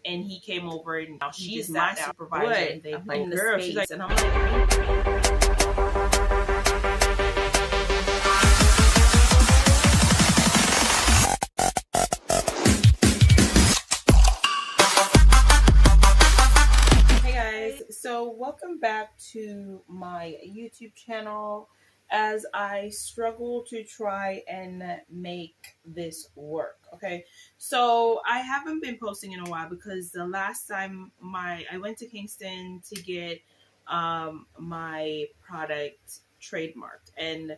and he came over, and now she's my supervisor. And they I'm like, in the girl, space, she's like, and I'm like, so welcome back to my YouTube channel as I struggle to try and make this work. Okay, so I haven't been posting in a while because the last time I went to Kingston to get my product trademarked, and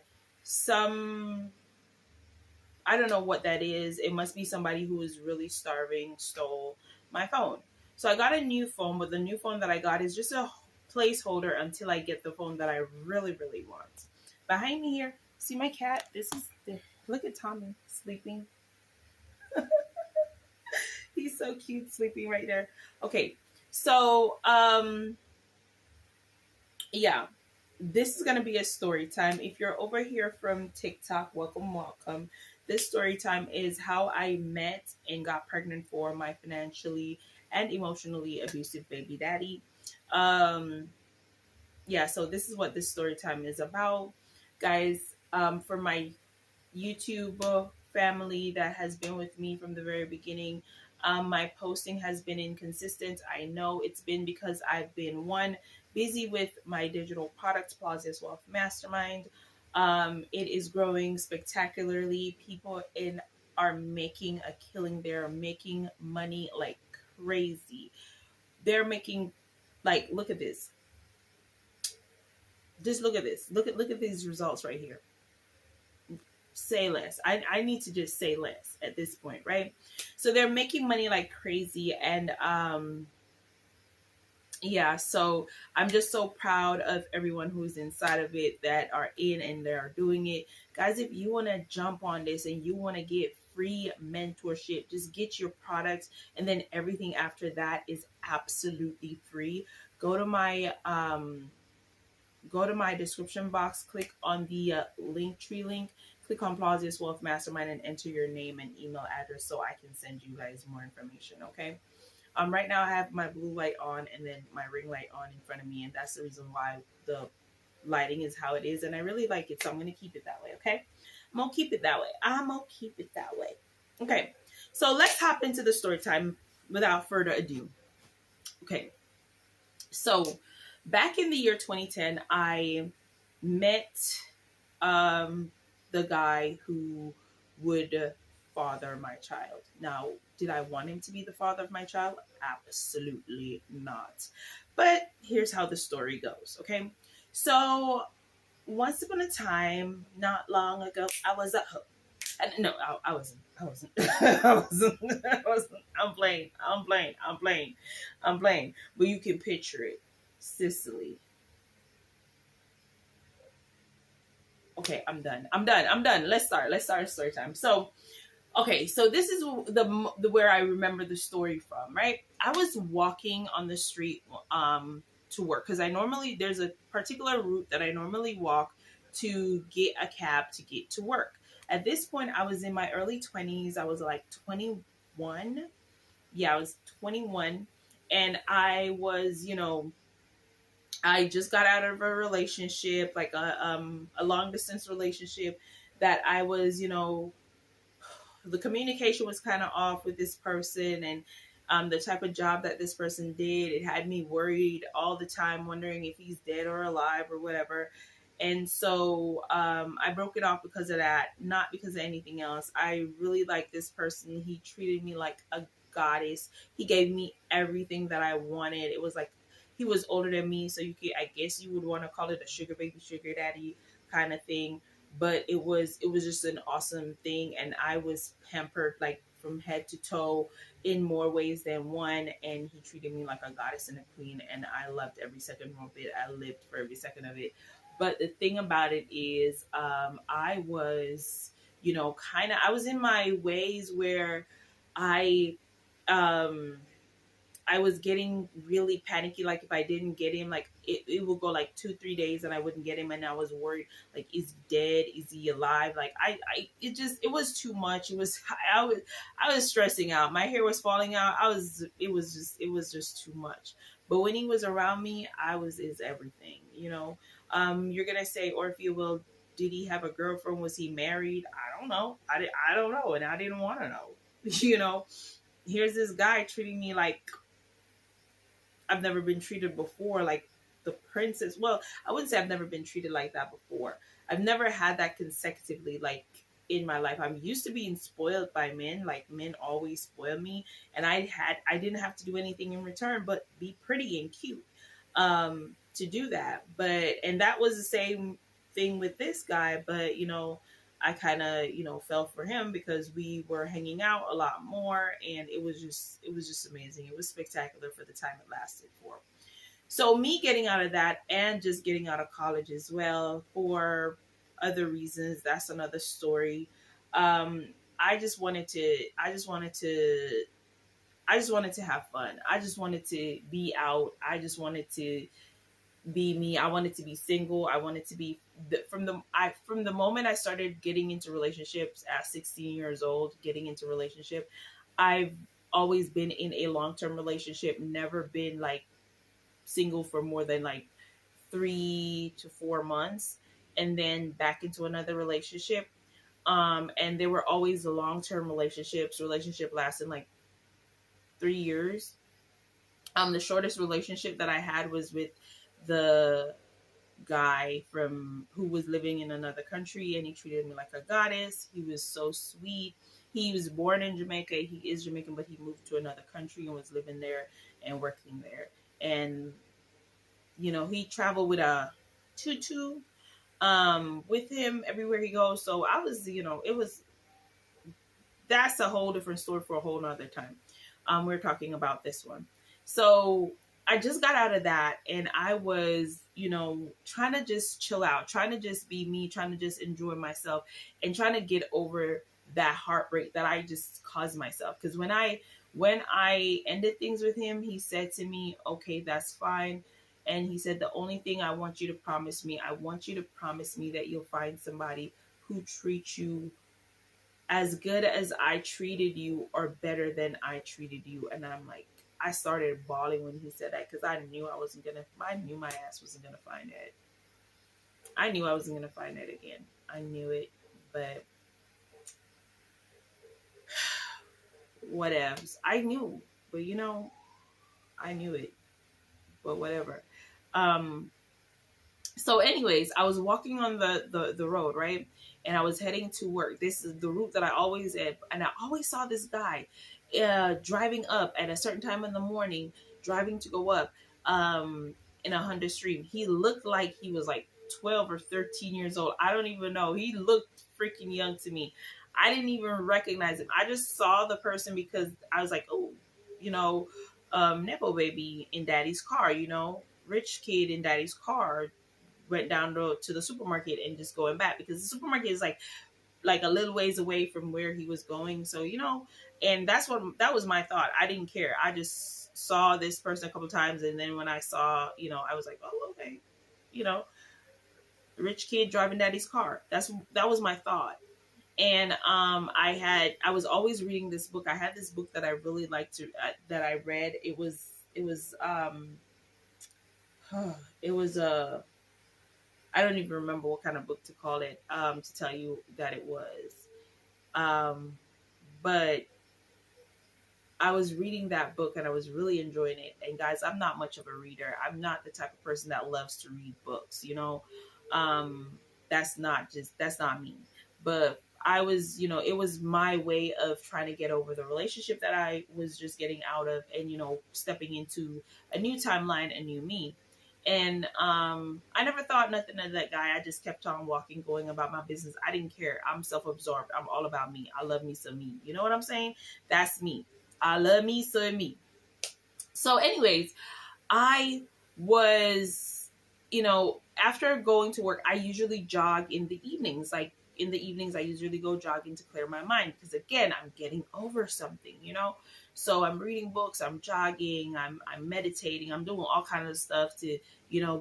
I don't know what that is. It must be somebody who is really starving stole my phone. So I got a new phone, but the new phone that I got is just a placeholder until I get the phone that I really, really want. Behind me here, see my cat? Look at Tommy sleeping. He's so cute sleeping right there. Okay, so yeah, this is gonna be a story time. If you're over here from TikTok, welcome. This story time is how I met and got pregnant for my financially and emotionally abusive baby daddy. Yeah, so this is what this story time is about, guys. For my YouTube family that has been with me from the very beginning, my posting has been inconsistent. I know it's been because I've been busy with my digital product Plausius Wealth Mastermind. It is growing spectacularly. People are making a killing. They're making money like crazy. They're making, like, look at this. Just look at this. Look at these results right here. Say less. I need to just say less at this point, right? So they're making money like crazy, and yeah, so I'm just so proud of everyone who's inside of it that are in and they're doing it. Guys, if you want to jump on this and you want to get free mentorship, just get your products, and then everything after that is absolutely free. Go to my description box, click on the Linktree link, click on Plausius Wealth Mastermind, and enter your name and email address so I can send you guys more information, okay? Right now I have my blue light on and then my ring light on in front of me, and that's the reason why the lighting is how it is, and I really like it, so I'm going to keep it that way, okay? I'm going to keep it that way. Okay, so let's hop into the story time without further ado. Okay, so back in the year 2010, I met the guy who would father my child. Now, did I want him to be the father of my child? Absolutely not. But here's how the story goes, okay? So, once upon a time, not long ago, I was at home. No, I wasn't. I'm playing. But you can picture it. Sicily. Okay, I'm done. Let's start story time. So, okay, so this is the where I remember the story from, right? I was walking on the street to work because there's a particular route that I normally walk to get a cab to get to work. At this point, I was in my early 20s. I was like 21. Yeah, I was 21, and I was, I just got out of a relationship, like a long distance relationship that I was, the communication was kind of off with this person, and the type of job that this person did, it had me worried all the time, wondering if he's dead or alive or whatever. And so I broke it off because of that, not because of anything else. I really liked this person. He treated me like a goddess. He gave me everything that I wanted. It was like, he was older than me, so I guess you would want to call it a sugar baby, sugar daddy kind of thing. But it was just an awesome thing, and I was pampered like from head to toe in more ways than one. And he treated me like a goddess and a queen, and I loved every second of it. I lived for every second of it. But the thing about it is, I was, I was in my ways where I I was getting really panicky. Like if I didn't get him, like it would go like 2, 3 days and I wouldn't get him, and I was worried, like, is he dead? Is he alive? Like it was too much. I was stressing out. My hair was falling out. It was just too much. But when he was around me, I was is everything, you know. You're gonna say, Orphea, well, did he have a girlfriend? Was he married? I don't know. I don't know, and I didn't want to know. You know, here's this guy treating me like I've never been treated before, like the princess. Well, I wouldn't say I've never been treated like that before. I've never had that consecutively, like in my life. I'm used to being spoiled by men. Like men always spoil me, and I didn't have to do anything in return but be pretty and cute to do that. But and that was the same thing with this guy. But you know, I kind of, you know, fell for him because we were hanging out a lot more, and it was just amazing. It was spectacular for the time it lasted for. So me getting out of that and just getting out of college as well for other reasons, that's another story. Um, I just wanted to have fun. I just wanted to be out. I just wanted to be me. I wanted to be single. I wanted to be from the moment I started getting into relationships at 16 years old, getting into relationship, I've always been in a long-term relationship, never been like single for more than like 3 to 4 months and then back into another relationship. And they were always long-term relationships. Relationship lasting like 3 years. The shortest relationship that I had was with the guy from who was living in another country, and he treated me like a goddess. He was so sweet. He was born in Jamaica. He is Jamaican, but he moved to another country and was living there and working there. And you know, he traveled with a tutu with him everywhere he goes. So I was, you know, it was that's a whole different story for a whole nother time. We're talking about this one. So I just got out of that, and I was, you know, trying to just chill out, trying to just be me, trying to just enjoy myself, and trying to get over that heartbreak that I just caused myself. Because when I ended things with him, he said to me, "Okay, that's fine." And he said, "The only thing I want you to promise me, I want you to promise me that you'll find somebody who treats you as good as I treated you or better than I treated you." And I'm like, I started bawling when he said that because I knew my ass wasn't gonna find it. I knew I wasn't gonna find it again. I knew it, but whatevs. I knew, but you know, I knew it, but whatever. Um, so anyways, I was walking on the road, right, and I was heading to work. This is the route that I always had, and I always saw this guy driving up at a certain time in the morning, driving to go up in a Honda Stream. He looked like he was like 12 or 13 years old. I don't even know. He looked freaking young to me. I didn't even recognize him. I just saw the person because I was like, oh, you know, Nepo baby in daddy's car, you know, rich kid in daddy's car went down to the supermarket and just going back because the supermarket is like a little ways away from where he was going. So, you know, and that was my thought. I didn't care. I just saw this person a couple times. And then when I saw, you know, I was like, oh, okay, you know, rich kid driving daddy's car. That was my thought. And I was always reading this book. I had this book that I really liked that I read. It was it was a I don't even remember what kind of book to call it, to tell you that it was. But I was reading that book and I was really enjoying it. And guys, I'm not much of a reader. I'm not the type of person that loves to read books, you know. That's not me. But I was, you know, it was my way of trying to get over the relationship that I was just getting out of and, you know, stepping into a new timeline, a new me. And I never thought nothing of that guy. I just kept on walking, going about my business. I didn't care. I'm self-absorbed. I'm all about me. I love me some me. You know what I'm saying? That's me. I love me some me. So anyways, I was, you know, after going to work, I usually jog in the evenings. Like in the evenings, I usually go jogging to clear my mind because again, I'm getting over something, you know. So I'm reading books, I'm jogging, I'm meditating, I'm doing all kinds of stuff to,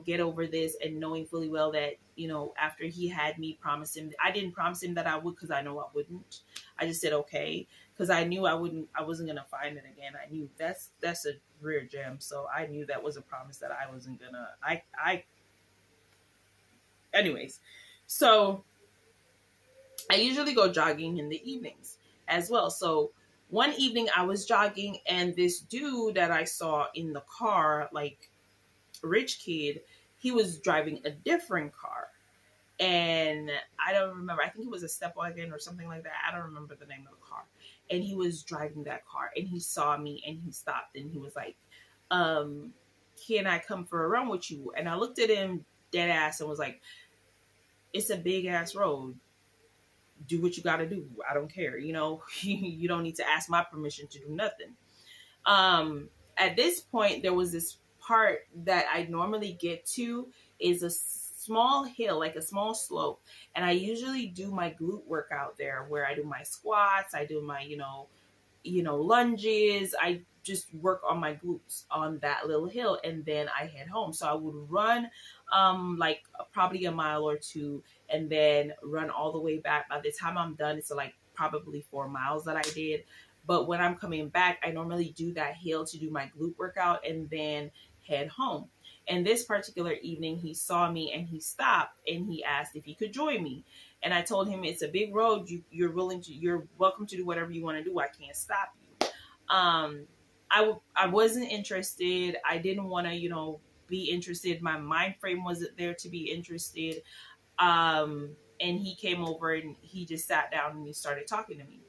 get over this, and knowing fully well that, after he had me promise him, I didn't promise him that I would, because I know I wouldn't. I just said okay, because I knew I wasn't gonna find it again. I knew that's a rare gem. So I knew that was a promise that I wasn't gonna I anyways. So I usually go jogging in the evenings as well. So one evening I was jogging, and this dude that I saw in the car, like rich kid, he was driving a different car. And I don't remember. I think it was a step wagon or something like that. I don't remember the name of the car. And he was driving that car, and he saw me, and he stopped, and he was like, can I come for a run with you? And I looked at him dead ass and was like, it's a big ass road. Do what you got to do. I don't care. You don't need to ask my permission to do nothing. At this point, there was this part that I normally get to, is a small hill, like a small slope. And I usually do my glute workout there, where I do my squats, I do my, lunges. I just work on my glutes on that little hill, and then I head home. So I would run like probably a mile or two, and then run all the way back. By the time I'm done, it's like probably 4 miles that I did. But when I'm coming back, I normally do that hill to do my glute workout and then head home. And this particular evening, he saw me and he stopped, and he asked if he could join me. And I told him, it's a big road. You're welcome to do whatever you want to do. I can't stop you. I wasn't interested. I didn't want to, be interested. My mind frame wasn't there to be interested. And he came over, and he just sat down, and he started talking to me.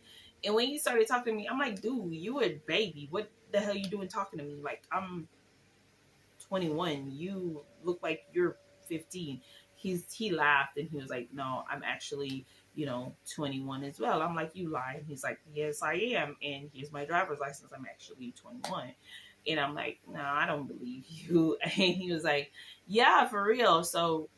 And when he started talking to me, I'm like, dude, you a baby. What the hell you doing talking to me? Like, I'm 21. You look like you're 15. He laughed, and he was like, no, I'm actually, 21 as well. I'm like, you lying. He's like, yes, I am. And here's my driver's license. I'm actually 21. And I'm like, no, I don't believe you. And he was like, yeah, for real. So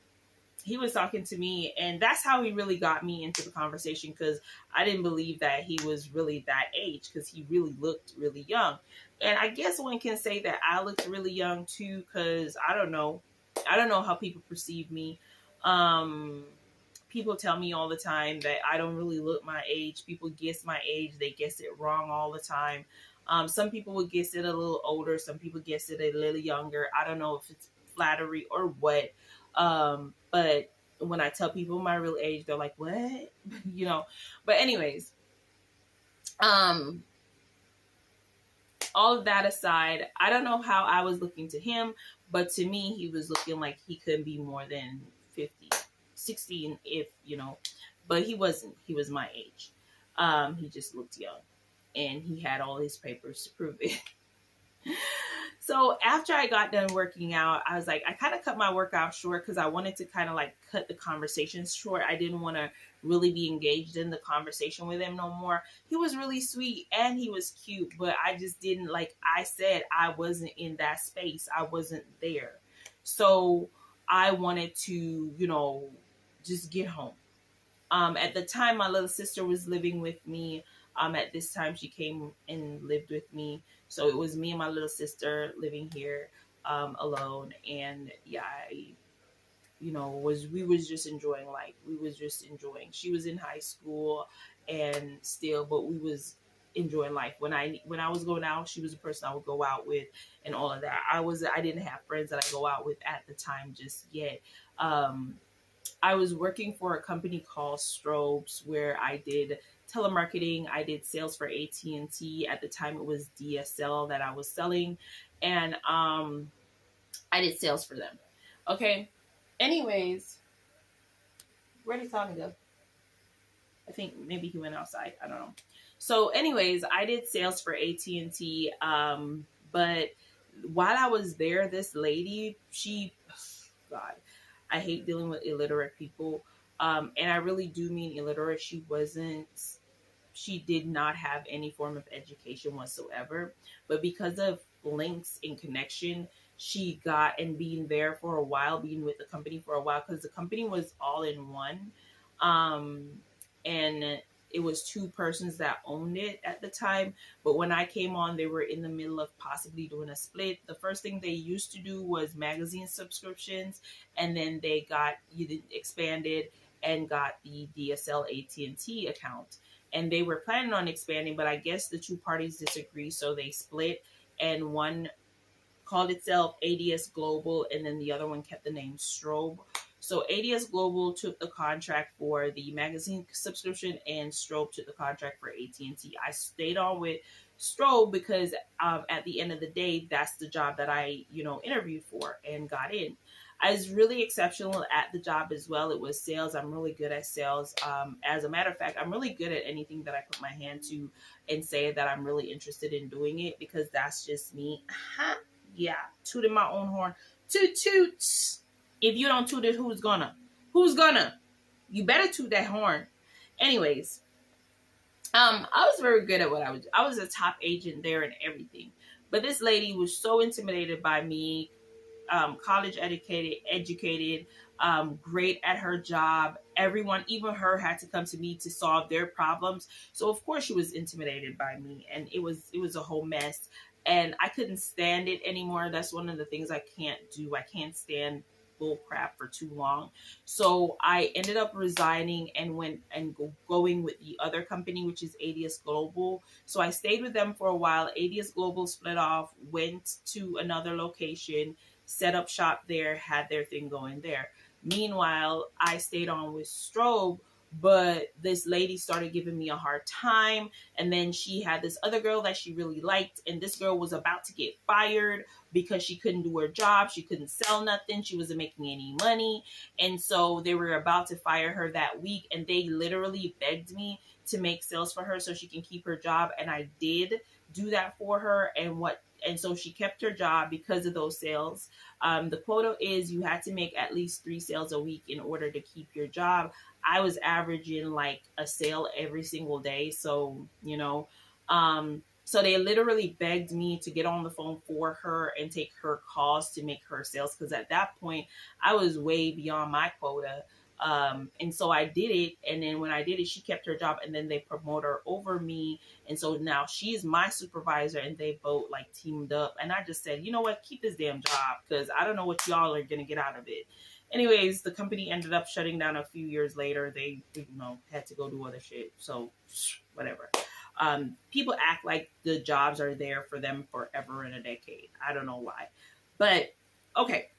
he was talking to me, and that's how he really got me into the conversation, because I didn't believe that he was really that age, because he really looked really young. And I guess one can say that I looked really young too, because I don't know how people perceive me. People tell me all the time that I don't really look my age. People guess my age. They guess it wrong all the time. Some people would guess it a little older. Some people guess it a little younger. I don't know if it's flattery or what. But when I tell people my real age, they're like, what? But anyways, all of that aside, I don't know how I was looking to him, but to me, he was looking like he couldn't be more than 50, 16, if, but he wasn't. He was my age. He just looked young, and he had all his papers to prove it. So after I got done working out, I was like, I kind of cut my workout short, because I wanted to kind of like cut the conversation short. I didn't want to really be engaged in the conversation with him no more. He was really sweet and he was cute, but I just didn't, like I said, I wasn't in that space. I wasn't there. So I wanted to, just get home. At the time, my little sister was living with me. At this time, she came and lived with me. So it was me and my little sister living here alone. And yeah, we was just enjoying life. We was just enjoying. She was in high school and still, but we was enjoying life. When I was going out, she was the person I would go out with and all of that. I didn't have friends that I go out with at the time just yet. I was working for a company called Strobes, where I did telemarketing. I did sales for AT&T. At the time, it was DSL that I was selling, and I did sales for them. Okay. Anyways, where did Tommy go? I think maybe he went outside. I don't know. So, anyways, I did sales for AT&T. But while I was there, this lady, God, I hate dealing with illiterate people. And I really do mean illiterate. She did not have any form of education whatsoever. But because of links and connection, she got, and being there for a while, being with the company for a while, because the company was all in one. And it was two persons that owned it at the time. But when I came on, they were in the middle of possibly doing a split. The first thing they used to do was magazine subscriptions, and then they got expanded and got the DSL AT&T account. And they were planning on expanding, but I guess the two parties disagree, so they split, and one called itself ADS Global, and then the other one kept the name Strobe. So ADS Global took the contract for the magazine subscription, and Strobe took the contract for AT&T. I stayed on with Strobe because at the end of the day, that's the job that I, interviewed for and got in. I was really exceptional at the job as well. It was sales. I'm really good at sales. As a matter of fact, I'm really good at anything that I put my hand to and say that I'm really interested in doing it, because that's just me. Yeah, tooting my own horn. Toot toots. If you don't toot it, who's gonna? Who's gonna? You better toot that horn. Anyways, I was very good at what I was. I was a top agent there and everything. But this lady was so intimidated by me, college educated, great at her job. Everyone, even her, had to come to me to solve their problems. So of course she was intimidated by me, and it was a whole mess. And I couldn't stand it anymore. That's one of the things I can't do. I can't stand bull crap for too long. So I ended up resigning and went and going with the other company, which is ADS Global. So I stayed with them for a while. ADS Global split off, went to another location, set up shop there, had their thing going there. Meanwhile, I stayed on with Strobe, but this lady started giving me a hard time. And then she had this other girl that she really liked, and this girl was about to get fired because she couldn't do her job. She couldn't sell nothing. She wasn't making any money. And so they were about to fire her that week, and they literally begged me to make sales for her so she can keep her job. And I did do that for her. And so she kept her job because of those sales. The quota is you had to make at least 3 sales a week in order to keep your job. I was averaging like a sale every single day. So, so they literally begged me to get on the phone for her and take her calls to make her sales. Because at that point, I was way beyond my quota. And so I did it. And then when I did it, she kept her job, and then they promoted her over me. And so now she's my supervisor, and they both like teamed up. And I just said, you know what, keep this damn job, because I don't know what y'all are going to get out of it. Anyways, the company ended up shutting down a few years later. They, had to go do other shit. So whatever. People act like the jobs are there for them forever and a decade. I don't know why. But okay,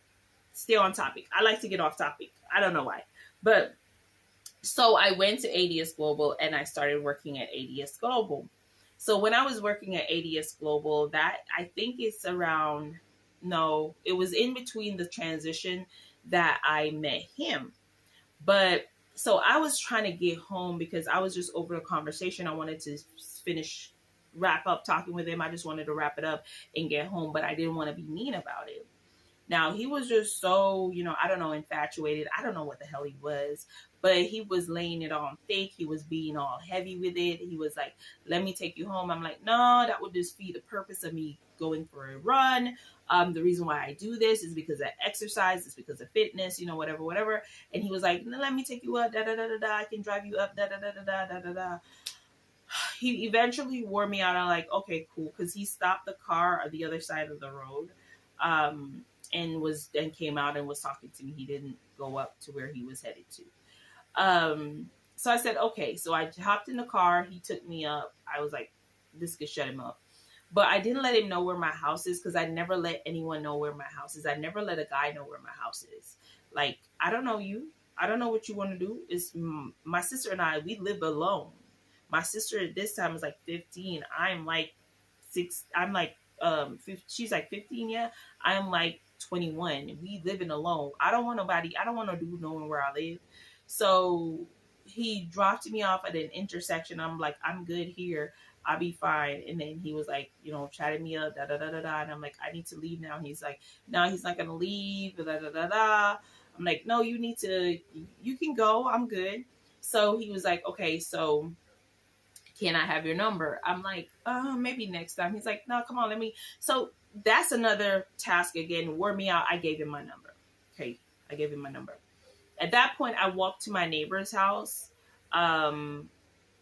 still on topic. I like to get off topic. I don't know why. But so I went to ADS Global, and I started working at ADS Global. So when I was working at ADS Global, that I think it's around, no, it was in between the transition that I met him. But so I was trying to get home because I was just over the conversation. I wanted to wrap up talking with him. I just wanted to wrap it up and get home, but I didn't want to be mean about it. Now, he was just so, I don't know, infatuated. I don't know what the hell he was, but he was laying it on thick. He was being all heavy with it. He was like, let me take you home. I'm like, no, that would defeat the purpose of me going for a run. The reason why I do this is because of exercise. It's because of fitness, whatever. And he was like, let me take you up, da-da-da-da-da. I can drive you up, da-da-da-da-da-da-da-da. He eventually wore me out. I'm like, okay, cool. Because he stopped the car on the other side of the road. And came out and was talking to me. He didn't go up to where he was headed to. So I said, okay. So I hopped in the car. He took me up. I was like, this could shut him up. But I didn't let him know where my house is, because I never let anyone know where my house is. I never let a guy know where my house is. Like, I don't know you. I don't know what you want to do. It's my sister and I, we live alone. My sister at this time was like 15. I'm like 6. I'm like, she's like 15. Yeah. I'm like 21. We living alone. I don't want nobody. I don't want no dude knowing where I live. So he dropped me off at an intersection. I'm like, I'm good here. I'll be fine. And then he was like, chatting me up, da da da da da. And I'm like, I need to leave now. He's like, no, he's not gonna leave, da da da da. I'm like, no, you can go. I'm good. So he was like, okay, so can I have your number? I'm like, maybe next time. He's like, no, come on, let me. So that's another task again. Wore me out. I gave him my number. Okay, I gave him my number. At that point, I walked to my neighbor's house.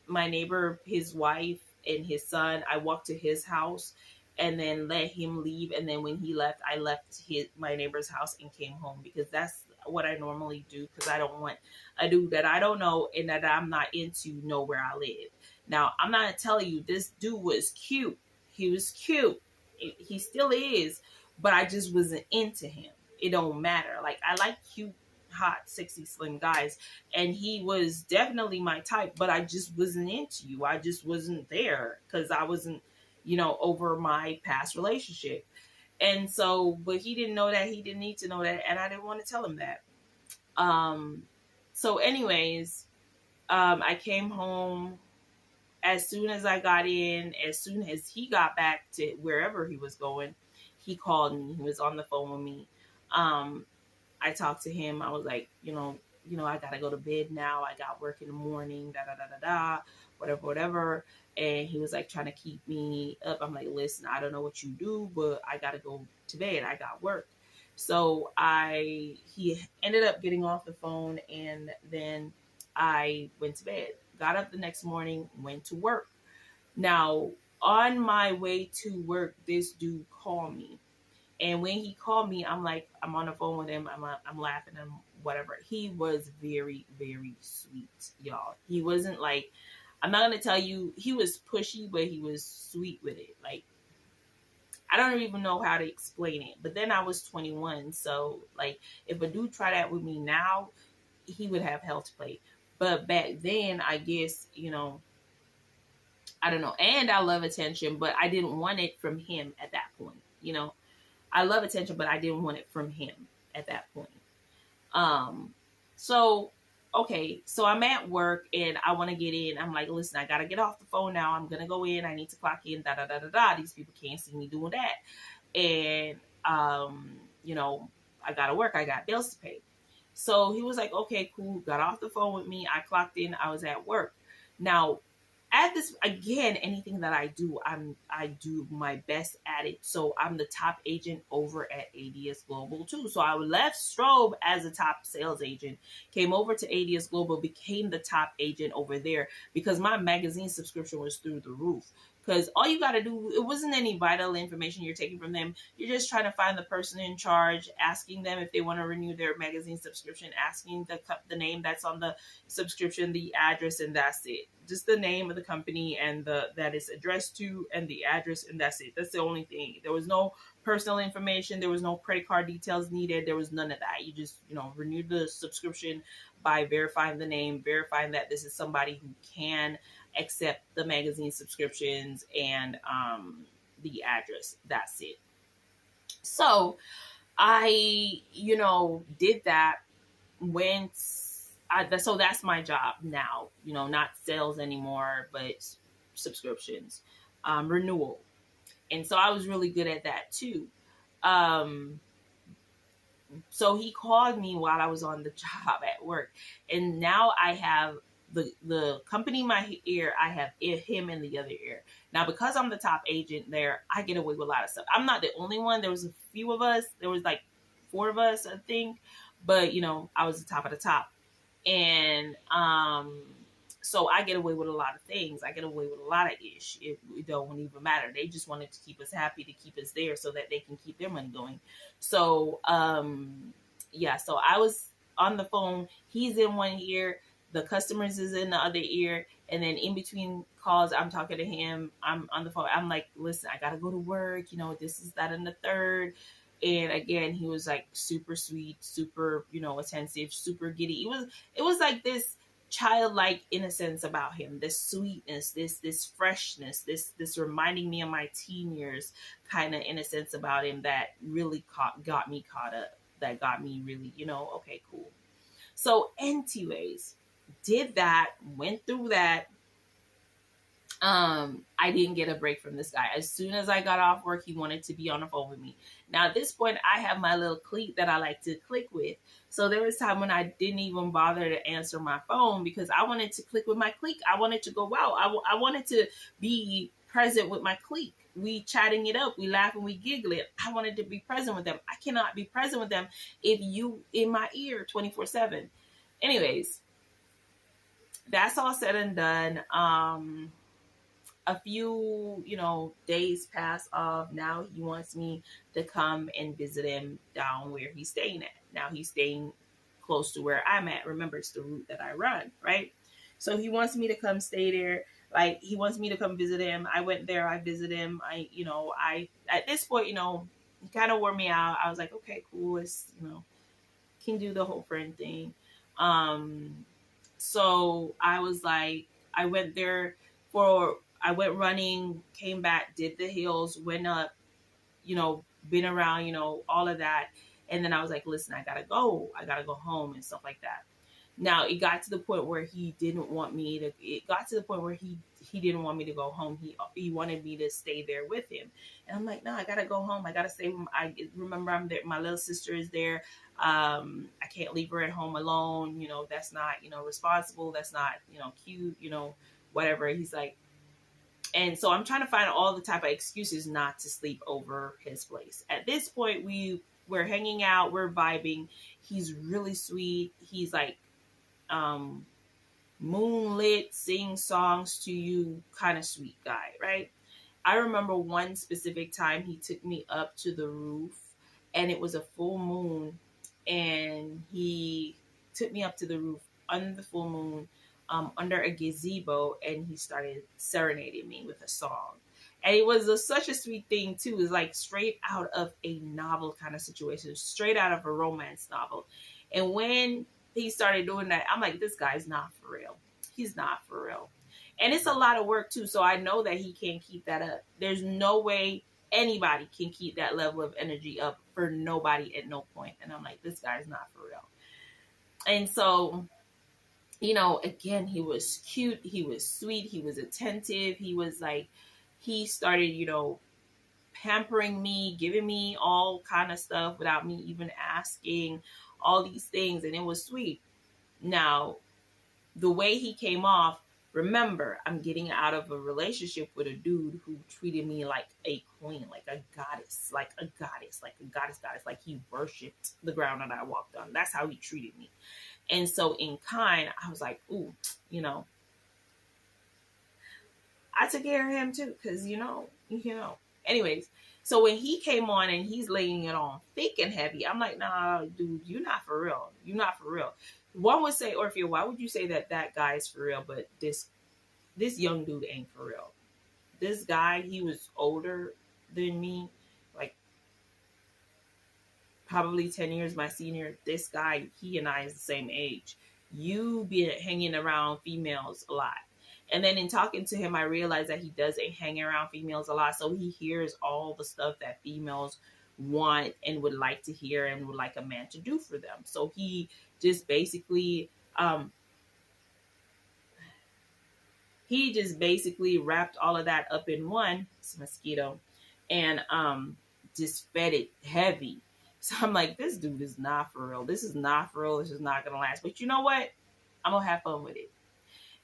my neighbor, his wife and his son, I walked to his house and then let him leave. And then when he left, I left my neighbor's house and came home, because that's what I normally do, because I don't want a dude that I don't know and that I'm not into know where I live. Now, I'm not gonna tell you this dude was cute. He was cute. He still is, but I just wasn't into him. It don't matter. Like, I like cute, hot, sexy, slim guys, and he was definitely my type, but I just wasn't into you. I just wasn't there because I wasn't, over my past relationship. And so, but he didn't know that. He didn't need to know that, and I didn't want to tell him that. So anyways, I came home. As soon as I got in, as soon as he got back to wherever he was going, he called me. He was on the phone with me. I talked to him. I was like, I gotta go to bed now. I got work in the morning, da da da da da, whatever, whatever. And he was like trying to keep me up. I'm like, listen, I don't know what you do, but I gotta go to bed. I got work. So he ended up getting off the phone, and then I went to bed. Got up the next morning, went to work. Now, on my way to work, this dude called me. And when he called me, I'm like, I'm on the phone with him. I'm laughing and whatever. He was very, very sweet, y'all. He wasn't like, I'm not going to tell you, he was pushy, but he was sweet with it. Like, I don't even know how to explain it. But then I was 21. So, like, if a dude tried that with me now, he would have hell to play. But back then, I guess, I don't know. And I love attention, but I didn't want it from him at that point. I love attention, but I didn't want it from him at that point. So, okay. So I'm at work and I want to get in. I'm like, listen, I got to get off the phone now. I'm going to go in. I need to clock in, da, da, da, da, da. These people can't see me doing that. And, I got to work. I got bills to pay. So he was like, okay, cool. Got off the phone with me. I clocked in. I was at work. Now, at this, again, anything that I do, I do my best at it. So I'm the top agent over at ADS Global too. So I left Strobe as a top sales agent, came over to ADS Global, became the top agent over there because my magazine subscription was through the roof. Because all you got to do, it wasn't any vital information you're taking from them. You're just trying to find the person in charge, asking them if they want to renew their magazine subscription, asking the name that's on the subscription, the address, and that's it. Just the name of the company and that it's addressed to, and the address, and that's it. That's the only thing. There was no personal information. There was no credit card details needed. There was none of that. You just, renewed the subscription by verifying the name, verifying that this is somebody who can accept the magazine subscriptions and the address. That's it. So I, did that. So that's my job now, not sales anymore, but subscriptions, renewal. And so I was really good at that too. So he called me while I was on the job at work, and now I have the company in my ear, I have him in the other ear. Now, because I'm the top agent there, I get away with a lot of stuff. I'm not the only one. There was a few of us. There was like 4 of us, I think. But, I was the top of the top. And so I get away with a lot of things. I get away with a lot of ish. It don't even matter. They just wanted to keep us happy, to keep us there so that they can keep their money going. So, so I was on the phone. He's in one ear. The customers is in the other ear. And then in between calls, I'm talking to him. I'm on the phone. I'm like, listen, I got to go to work. This is that and the third. And again, he was like super sweet, super, attentive, super giddy. It was like this childlike innocence about him, this sweetness, this freshness, this reminding me of my teen years kind of innocence about him that really got me caught up, that got me really, okay, cool. So anyways, did that, went through that. I didn't get a break from this guy. As soon as I got off work, he wanted to be on the phone with me. Now, at this point, I have my little clique that I like to click with. So there was time when I didn't even bother to answer my phone because I wanted to click with my clique. I wanted to go, wow, I wanted to be present with my clique. We chatting it up, we laughing, we giggling. I wanted to be present with them. I cannot be present with them if you in my ear 24/7. Anyways, that's all said and done. A few, days pass off. Now he wants me to come and visit him down where he's staying at. Now he's staying close to where I'm at. Remember, it's the route that I run, right? So he wants me to come stay there. Like, he wants me to come visit him. I went there, I visited him. I at this point, he kind of wore me out. I was like, okay, cool. It's, can do the whole friend thing. Um, so I was like, I went there for, I went running, came back, did the hills, went up, been around, all of that. And then I was like, listen, I gotta go home and stuff like that. Now it got to the point where he didn't want me to. It got to the point where he didn't want me to go home. He wanted me to stay there with him, and I'm like, no, I gotta go home. I gotta stay. I remember I'm there. My little sister is there. I can't leave her at home alone. That's not responsible. That's not cute. Whatever. He's like, and so I'm trying to find all the type of excuses not to sleep over his place. At this point, we're hanging out, we're vibing. He's really sweet. He's like um moonlit, sing songs to you kind of sweet guy, right? I remember one specific time he took me up to the roof, and it was a full moon, and he took me up to the roof under the full moon, under a gazebo, and he started serenading me with a song. And it was such a sweet thing too. It was like straight out of a novel kind of situation, straight out of a romance novel. And when he started doing that, I'm like, this guy's not for real. He's not for real. And it's a lot of work too. So I know that he can't keep that up. There's no way anybody can keep that level of energy up for nobody at no point. And I'm like, this guy's not for real. And so, again, he was cute. He was sweet. He was attentive. He was like, he started, pampering me, giving me all kind of stuff without me even asking, all these things. And it was sweet. Now, the way he came off, remember, I'm getting out of a relationship with a dude who treated me like a queen, like a goddess, like he worshipped the ground that I walked on. That's how he treated me. And so in kind, I was like, ooh, I took care of him too, because Anyways, so when he came on and he's laying it on thick and heavy, I'm like, nah, dude, you're not for real. You're not for real. One would say, Orphea, why would you say that guy is for real, but this young dude ain't for real? This guy, he was older than me, like probably 10 years my senior. This guy, he and I is the same age. You be hanging around females a lot. And then in talking to him, I realized that he doesn't hang around females a lot. So he hears all the stuff that females want and would like to hear and would like a man to do for them. So he just basically wrapped all of that up in one. It's a mosquito. And just fed it heavy. So I'm like, this dude is not for real. This is not for real. This is not going to last. But you know what? I'm going to have fun with it.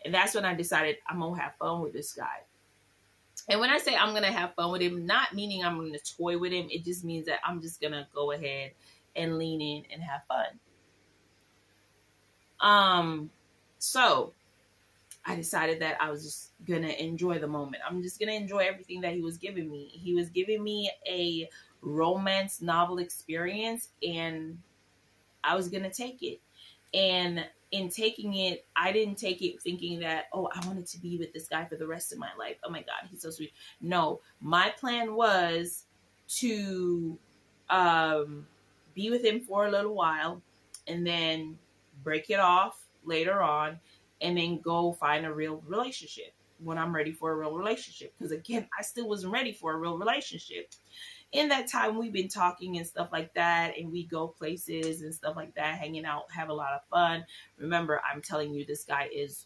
And that's when I decided I'm going to have fun with this guy. And when I say I'm going to have fun with him, not meaning I'm going to toy with him. It just means that I'm just going to go ahead and lean in and have fun. So I decided that I was just going to enjoy the moment. I'm just going to enjoy everything that he was giving me. He was giving me a romance novel experience, and I was going to take it. And in taking it, I didn't take it thinking that, oh, I wanted to be with this guy for the rest of my life. Oh my God, he's so sweet. No, my plan was to be with him for a little while and then break it off later on and then go find a real relationship when I'm ready for a real relationship. Because again, I still wasn't ready for a real relationship. In that time, we've been talking and stuff like that, and we go places and stuff like that, hanging out, have a lot of fun. Remember, I'm telling you, this guy is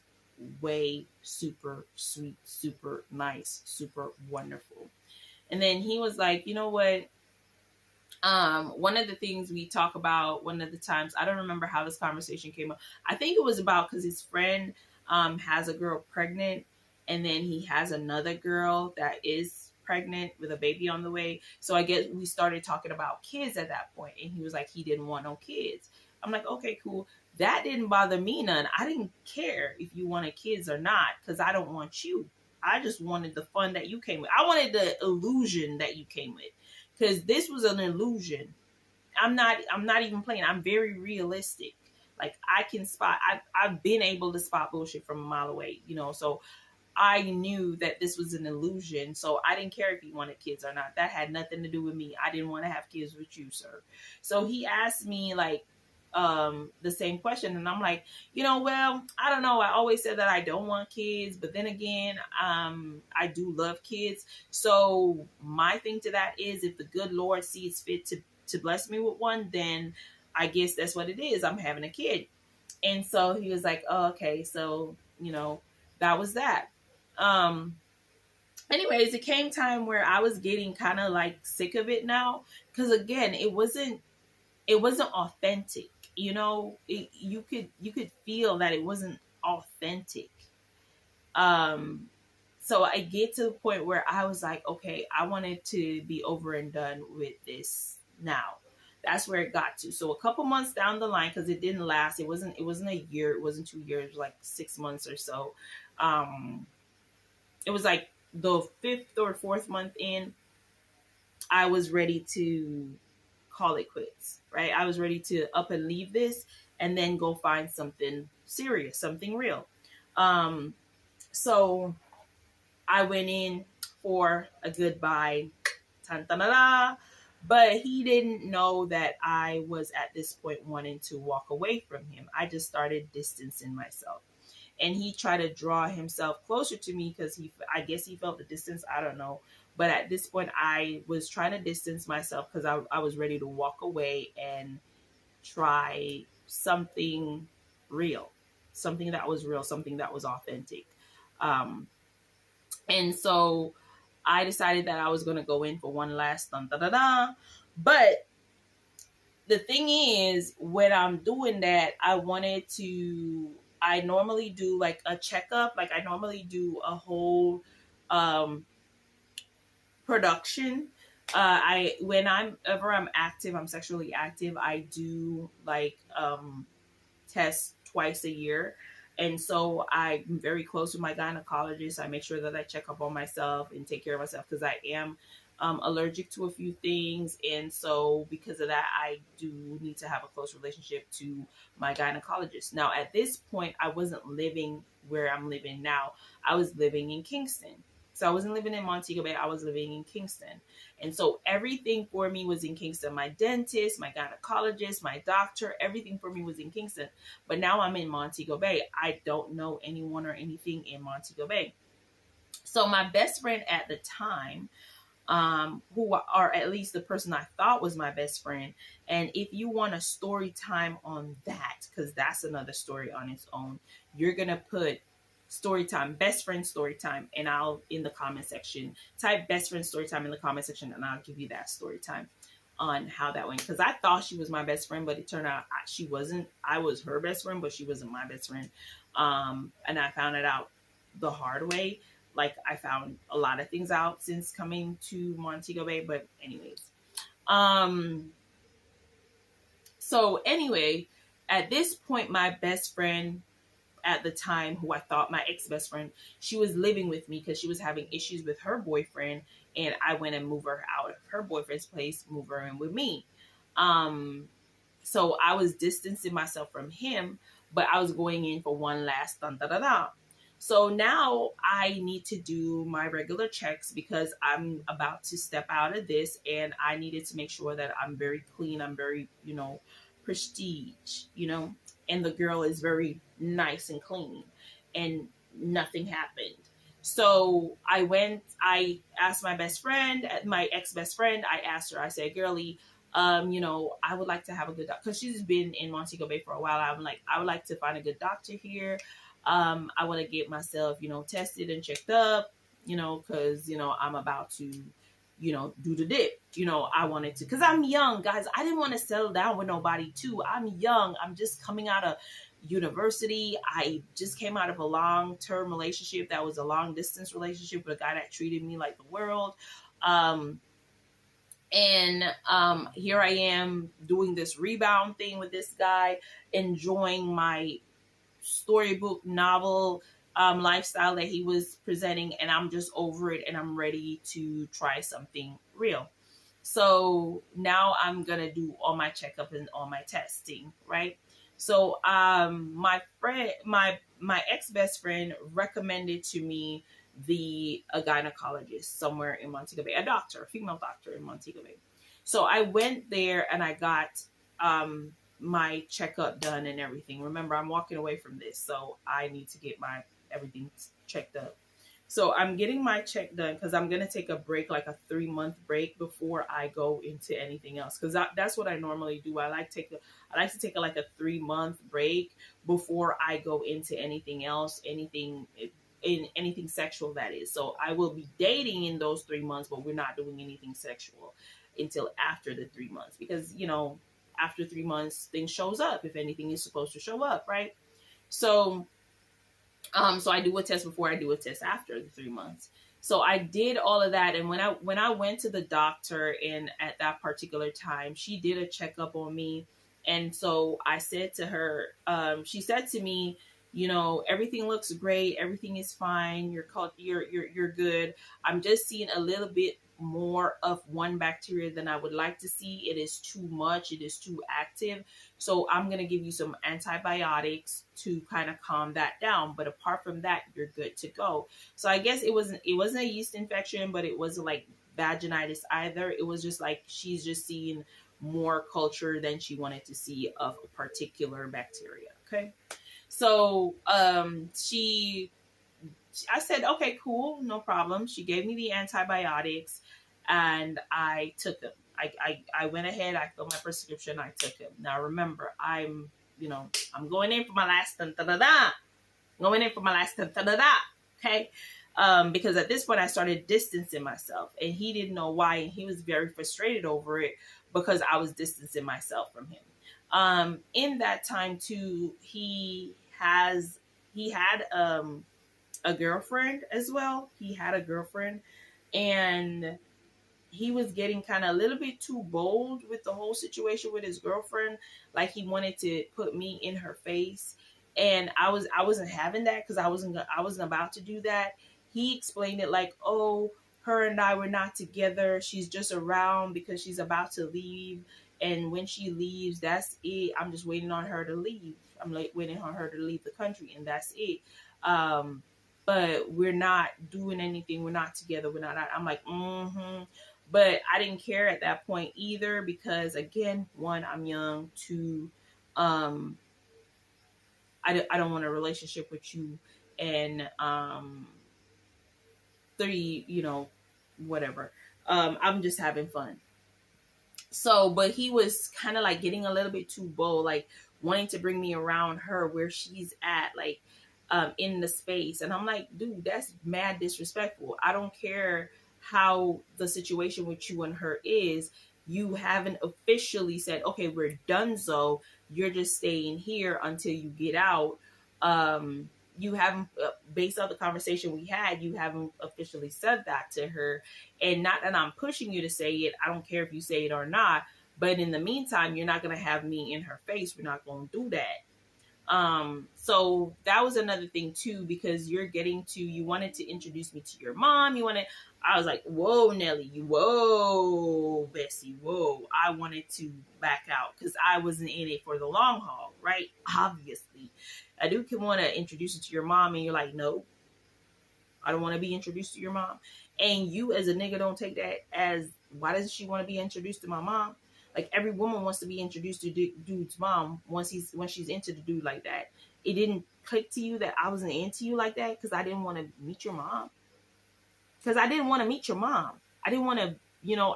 way super sweet, super nice, super wonderful. And then he was like, you know what? One of the things we talk about, one of the times, I don't remember how this conversation came up. I think it was about because his friend has a girl pregnant, and then he has another girl that is pregnant with a baby on the way. So I guess we started talking about kids at that point, and he was like, he didn't want no kids. I'm like, okay, cool. That didn't bother me none. I didn't care if you wanted kids or not, because I don't want you. I just wanted the fun that you came with. I wanted the illusion that you came with, because this was an illusion. I'm not even playing. I'm very realistic. Like, I can spot. I've been able to spot bullshit from a mile away. So I knew that this was an illusion. So I didn't care if he wanted kids or not. That had nothing to do with me. I didn't want to have kids with you, sir. So he asked me, like, the same question, and I'm like, well, I don't know. I always said that I don't want kids, but then again, I do love kids. So my thing to that is, if the good Lord sees fit to bless me with one, then I guess that's what it is. I'm having a kid. And so he was like, oh, okay. So, that was that. Um, Anyways, it came time where I was getting kind of like sick of it now. Cause again, it wasn't authentic. You could feel that it wasn't authentic. Um, so I get to the point where I was like, okay, I wanted to be over and done with this now. That's where it got to. So a couple months down the line, because it didn't last. It wasn't a year. It wasn't 2 years. It was like 6 months or so. Um, it was like the fifth or fourth month in, I was ready to call it quits. Right? I was ready to up and leave this and then go find something serious, something real. Um, so I went in for a goodbye, but he didn't know that I was at this point wanting to walk away from him. I just started distancing myself, and he tried to draw himself closer to me because I guess he felt the distance. I don't know, but at this point, I was trying to distance myself because I was ready to walk away and try something real, something that was real, something that was authentic. Um, and so I decided that I was going to go in for one last dun, da, da, da. But the thing is, when I'm doing that, I normally do like a checkup. Like, I normally do a whole um, production. Whenever I'm active, I'm sexually active, I do like test twice a year. And so I'm very close with my gynecologist. I make sure that I check up on myself and take care of myself because I am allergic to a few things. And so because of that, I do need to have a close relationship to my gynecologist. Now, at this point, I wasn't living where I'm living now. I was living in Kingston. So I wasn't living in Montego Bay. I was living in Kingston. And so everything for me was in Kingston. My dentist, my gynecologist, my doctor, everything for me was in Kingston. But now I'm in Montego Bay. I don't know anyone or anything in Montego Bay. So my best friend at the time, or at least the person I thought was my best friend. And if you want a story time on that, because that's another story on its own, you're going to put story time, best friend story time, and I'll in the comment section type best friend story time in the comment section, and I'll give you that story time on how that went. Because I thought she was my best friend, but it turned out she wasn't. I was her best friend, but she wasn't my best friend. And I found it out the hard way. Like, I found a lot of things out since coming to Montego Bay, but anyways. So anyway, at this point, my best friend at the time, who I thought my ex-best friend, she was living with me because she was having issues with her boyfriend, and I went and moved her out of her boyfriend's place, move her in with me. So I was distancing myself from him, but I was going in for one last dun da da da. So now I need to do my regular checks because I'm about to step out of this, and I needed to make sure that I'm very clean. I'm very, prestige, and the girl is very nice and clean, and nothing happened. So I asked my best friend, my ex-best friend, I asked her, I said, girlie, I would like to have a good doctor, because she's been in Montego Bay for a while. I'm like, I would like to find a good doctor here. I want to get myself, tested and checked up, because, I'm about to, do the dip. I wanted to, because I'm young, guys. I didn't want to settle down with nobody too. I'm young. I'm just coming out of university. I just came out of a long-term relationship that was a long-distance relationship with a guy that treated me like the world. And here I am doing this rebound thing with this guy, enjoying my storybook novel lifestyle that he was presenting, and I'm just over it and I'm ready to try something real. So now I'm gonna do all my checkup and all my testing, right? So my friend, my ex best friend recommended to me a gynecologist somewhere in Montego Bay, a doctor, a female doctor in Montego Bay. So I went there and I got my checkup done and everything. Remember, I'm walking away from this, so I need to get my everything checked up. So I'm getting my check done because I'm gonna take a break, like a 3 month break, before I go into anything else. Because that's what I normally do. I like to take like a 3 month break before I go into anything else, in anything sexual, that is. So I will be dating in those 3 months, but we're not doing anything sexual until after the 3 months, because after 3 months things shows up if anything is supposed to show up, right? So so I do a test before, I do a test after the 3 months. So I did all of that, and when I went to the doctor, and at that particular time, she did a checkup on me, and so I said to her, she said to me, everything looks great, everything is fine, you're good. I'm just seeing a little bit more of one bacteria than I would like to see. It is too much. It is too active. So I'm going to give you some antibiotics to kind of calm that down. But apart from that, you're good to go. So I guess it wasn't a yeast infection, but it wasn't like vaginitis either. It was just like she's just seeing more culture than she wanted to see of a particular bacteria. Okay. So I said, okay, cool, no problem. She gave me the antibiotics and I took them. I went ahead, I filled my prescription, I took them. Now remember, I'm going in for my last going in for my last okay? Because at this point I started distancing myself, and he didn't know why, and he was very frustrated over it because I was distancing myself from him. In that time too, he had a girlfriend as well. He had a girlfriend, and he was getting kind of a little bit too bold with the whole situation with his girlfriend. Like, he wanted to put me in her face, and I wasn't having that, because I wasn't about to do that. He explained it like, oh, her and I were not together. She's just around because she's about to leave, and when she leaves, that's it. I'm just waiting on her to leave. I'm like waiting on her to leave the country, and that's it. But we're not doing anything. We're not together. We're not. I'm like, mm-hmm. But I didn't care at that point either, because again, one, I'm young. Two, I don't want a relationship with you. And three, whatever. I'm just having fun. So, but he was kind of like getting a little bit too bold, like wanting to bring me around her where she's at, like in the space. And I'm like, dude, that's mad disrespectful. I don't care how the situation with you and her is. You haven't officially said, okay, we're done. So you're just staying here until you get out. You haven't, based on the conversation we had, you haven't officially said that to her. And not that I'm pushing you to say it. I don't care if you say it or not. But in the meantime, you're not going to have me in her face. We're not going to do that. So that was another thing too, because you wanted to introduce me to your mom. I was like, whoa, Nelly, whoa, Bessie, whoa. I wanted to back out because I wasn't in it for the long haul, right? Obviously. I do want to introduce you to your mom, and you're like, no, I don't want to be introduced to your mom. And you as a nigga don't take that as, why doesn't she want to be introduced to my mom? Like, every woman wants to be introduced to dude's mom when she's into the dude like that. It didn't click to you that I wasn't into you like that because I didn't want to meet your mom. Because I didn't want to meet your mom. I didn't want to,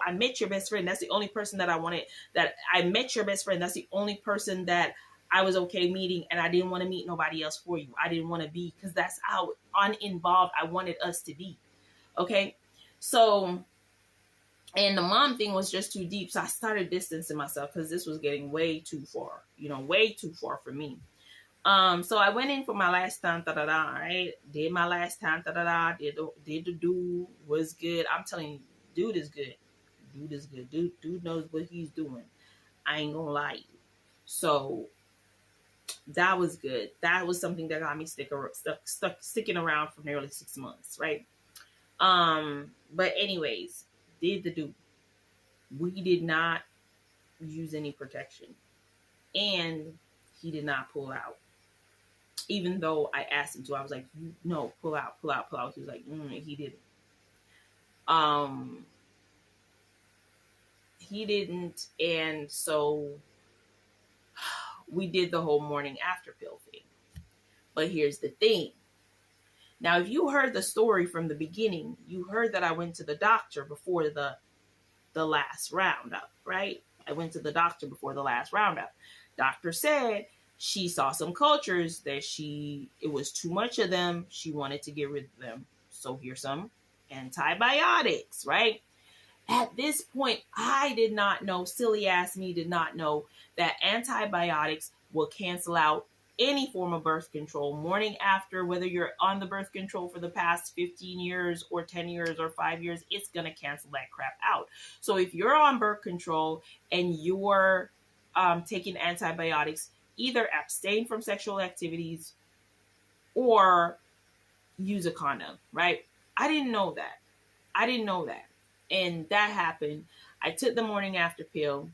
I met your best friend. That's the only person that I wanted. That I met your best friend. That's the only person that I was okay meeting, and I didn't want to meet nobody else for you. I didn't want to be, because that's how uninvolved I wanted us to be. Okay? So, and the mom thing was just too deep. So I started distancing myself because this was getting way too far, way too far for me. So I went in for my last time, right? Did my last time, did the dude, was good. I'm telling you, dude is good. dude is good. Dude knows what he's doing. I ain't gonna lie to you. So that was good. That was something that got me sticking around for nearly 6 months, right? But anyways, did the dude. We did not use any protection. And he did not pull out. Even though I asked him to, I was like, no, pull out, pull out, pull out. He was like, he didn't. Um, he didn't. And so we did the whole morning after pill thing. But here's the thing. Now, if you heard the story from the beginning, you heard that I went to the doctor before the last roundup, right? I went to the doctor before the last roundup. Doctor said she saw some cultures that it was too much of them. She wanted to get rid of them. So here's some antibiotics, right? At this point, I did not know, silly ass me did not know that antibiotics will cancel out any form of birth control morning after, whether you're on the birth control for the past 15 years or 10 years or 5 years, it's going to cancel that crap out. So if you're on birth control and you're taking antibiotics, either abstain from sexual activities or use a condom, right? I didn't know that. And that happened. I took the morning after pill.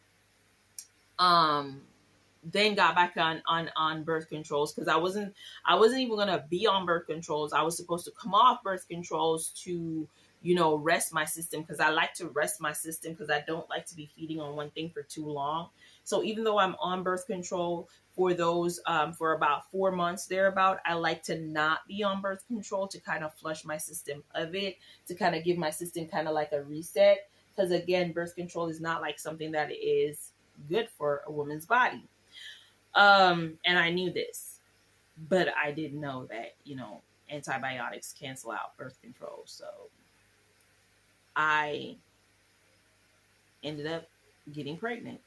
Then got back on birth controls because I wasn't even gonna be on birth controls. I was supposed to come off birth controls to, rest my system, because I like to rest my system because I don't like to be feeding on one thing for too long. So even though I'm on birth control for those for about 4 months thereabout, I like to not be on birth control to kind of flush my system of it, to kind of give my system kind of like a reset. Because again, birth control is not like something that is good for a woman's body. And I knew this, but I didn't know that, antibiotics cancel out birth control. So I ended up getting pregnant.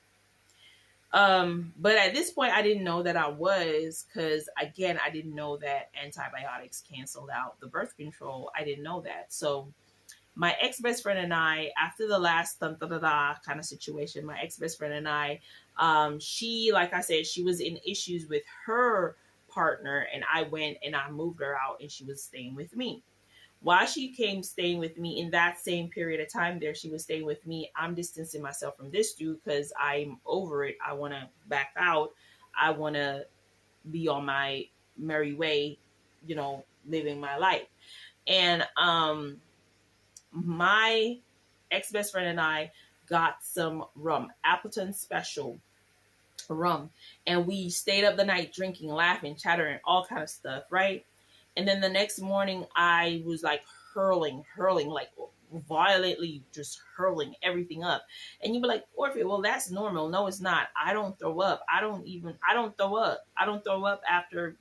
But at this point, I didn't know that I was, because again, I didn't know that antibiotics canceled out the birth control. I didn't know that. So my ex-best friend and I, after the last kind of situation, my ex-best friend and I, she, like I said, she was in issues with her partner, and I went and I moved her out, and she was staying with me. While she came staying with me in that same period of time there, she was staying with me. I'm distancing myself from this dude because I'm over it. I want to back out. I want to be on my merry way, living my life. And, my ex-best friend and I got some rum, Appleton Special rum, and we stayed up the night drinking, laughing, chattering, all kind of stuff, right? And then the next morning, I was like hurling, like violently just hurling everything up. And you'd be like, Orphe, well, that's normal. No, it's not. I don't throw up. I don't throw up. I don't throw up after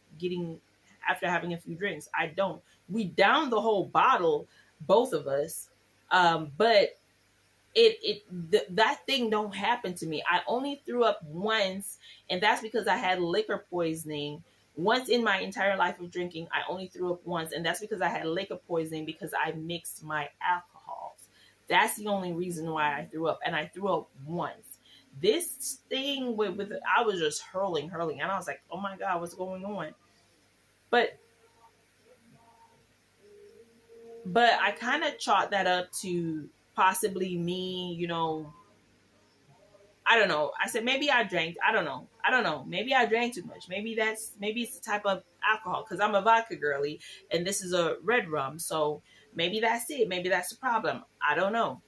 having a few drinks. I don't. We downed the whole bottle, both of us. But that thing don't happen to me. I only threw up once, and that's because I had liquor poisoning. Once in my entire life of drinking, I only threw up once, and that's because I had liquor poisoning because I mixed my alcohols. That's the only reason why I threw up, and I threw up once. This thing with I was just hurling, and I was like, oh my God, what's going on? But I kind of chalked that up to possibly me, I don't know. I said, maybe I drank. I don't know. Maybe I drank too much. Maybe it's the type of alcohol, because I'm a vodka girly and this is a red rum. So maybe that's it. Maybe that's the problem. I don't know.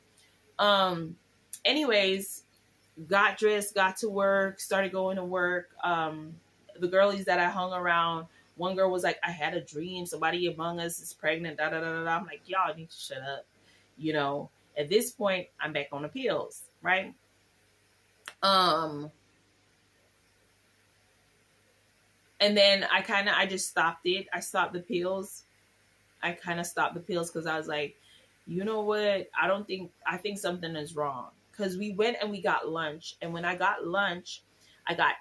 Anyways, got dressed, got to work, started going to work. The girlies that I hung around, one girl was like, I had a dream. Somebody among us is pregnant. Da, da, da, da. I'm like, y'all need to shut up. At this point, I'm back on the pills, right? And then I just stopped it. I stopped the pills. I kind of stopped the pills because I was like, you know what? I think something is wrong. Because we went and we got lunch. And when I got lunch, I got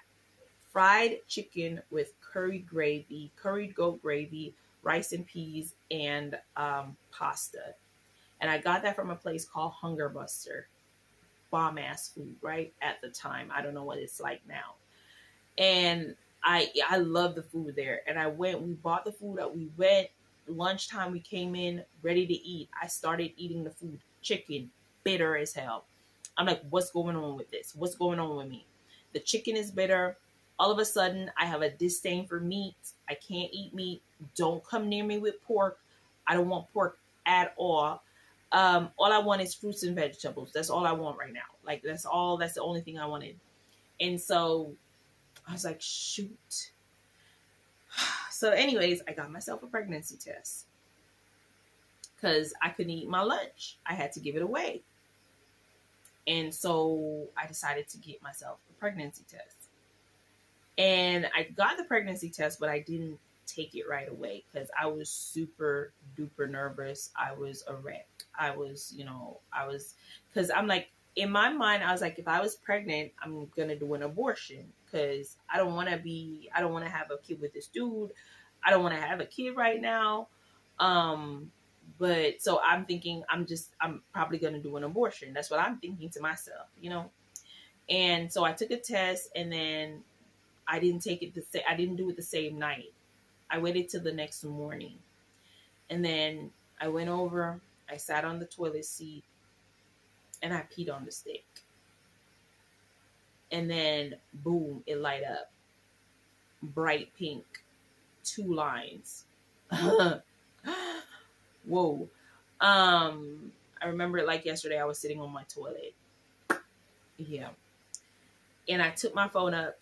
fried chicken with curried goat gravy, rice and peas, and pasta. And I got that from a place called Hunger Buster. bomb ass food, right? At the time. I don't know what it's like now. And I love the food there. And we bought the food up, we went, lunchtime we came in ready to eat. I started eating the food, chicken, bitter as hell. I'm like, what's going on with this? What's going on with me? The chicken is bitter. All of a sudden, I have a disdain for meat. I can't eat meat. Don't come near me with pork. I don't want pork at all. All I want is fruits and vegetables. That's all I want right now. Like, that's all. That's the only thing I wanted. And so I was like, shoot. So, anyways, I got myself a pregnancy test because I couldn't eat my lunch. I had to give it away. And so I decided to get myself a pregnancy test. And I got the pregnancy test, but I didn't take it right away because I was super duper nervous. I was a wreck. Because I'm like, in my mind, I was like, if I was pregnant, I'm going to do an abortion because I don't want to have a kid with this dude. I don't want to have a kid right now. But so I'm thinking I'm probably going to do an abortion. That's what I'm thinking to myself, And so I took a test and then I didn't I didn't do it the same night. I waited till the next morning. And then I went over, I sat on the toilet seat, and I peed on the stick. And then, boom, it light up. Bright pink. 2 lines. Whoa. I remember it like yesterday. I was sitting on my toilet. Yeah. And I took my phone up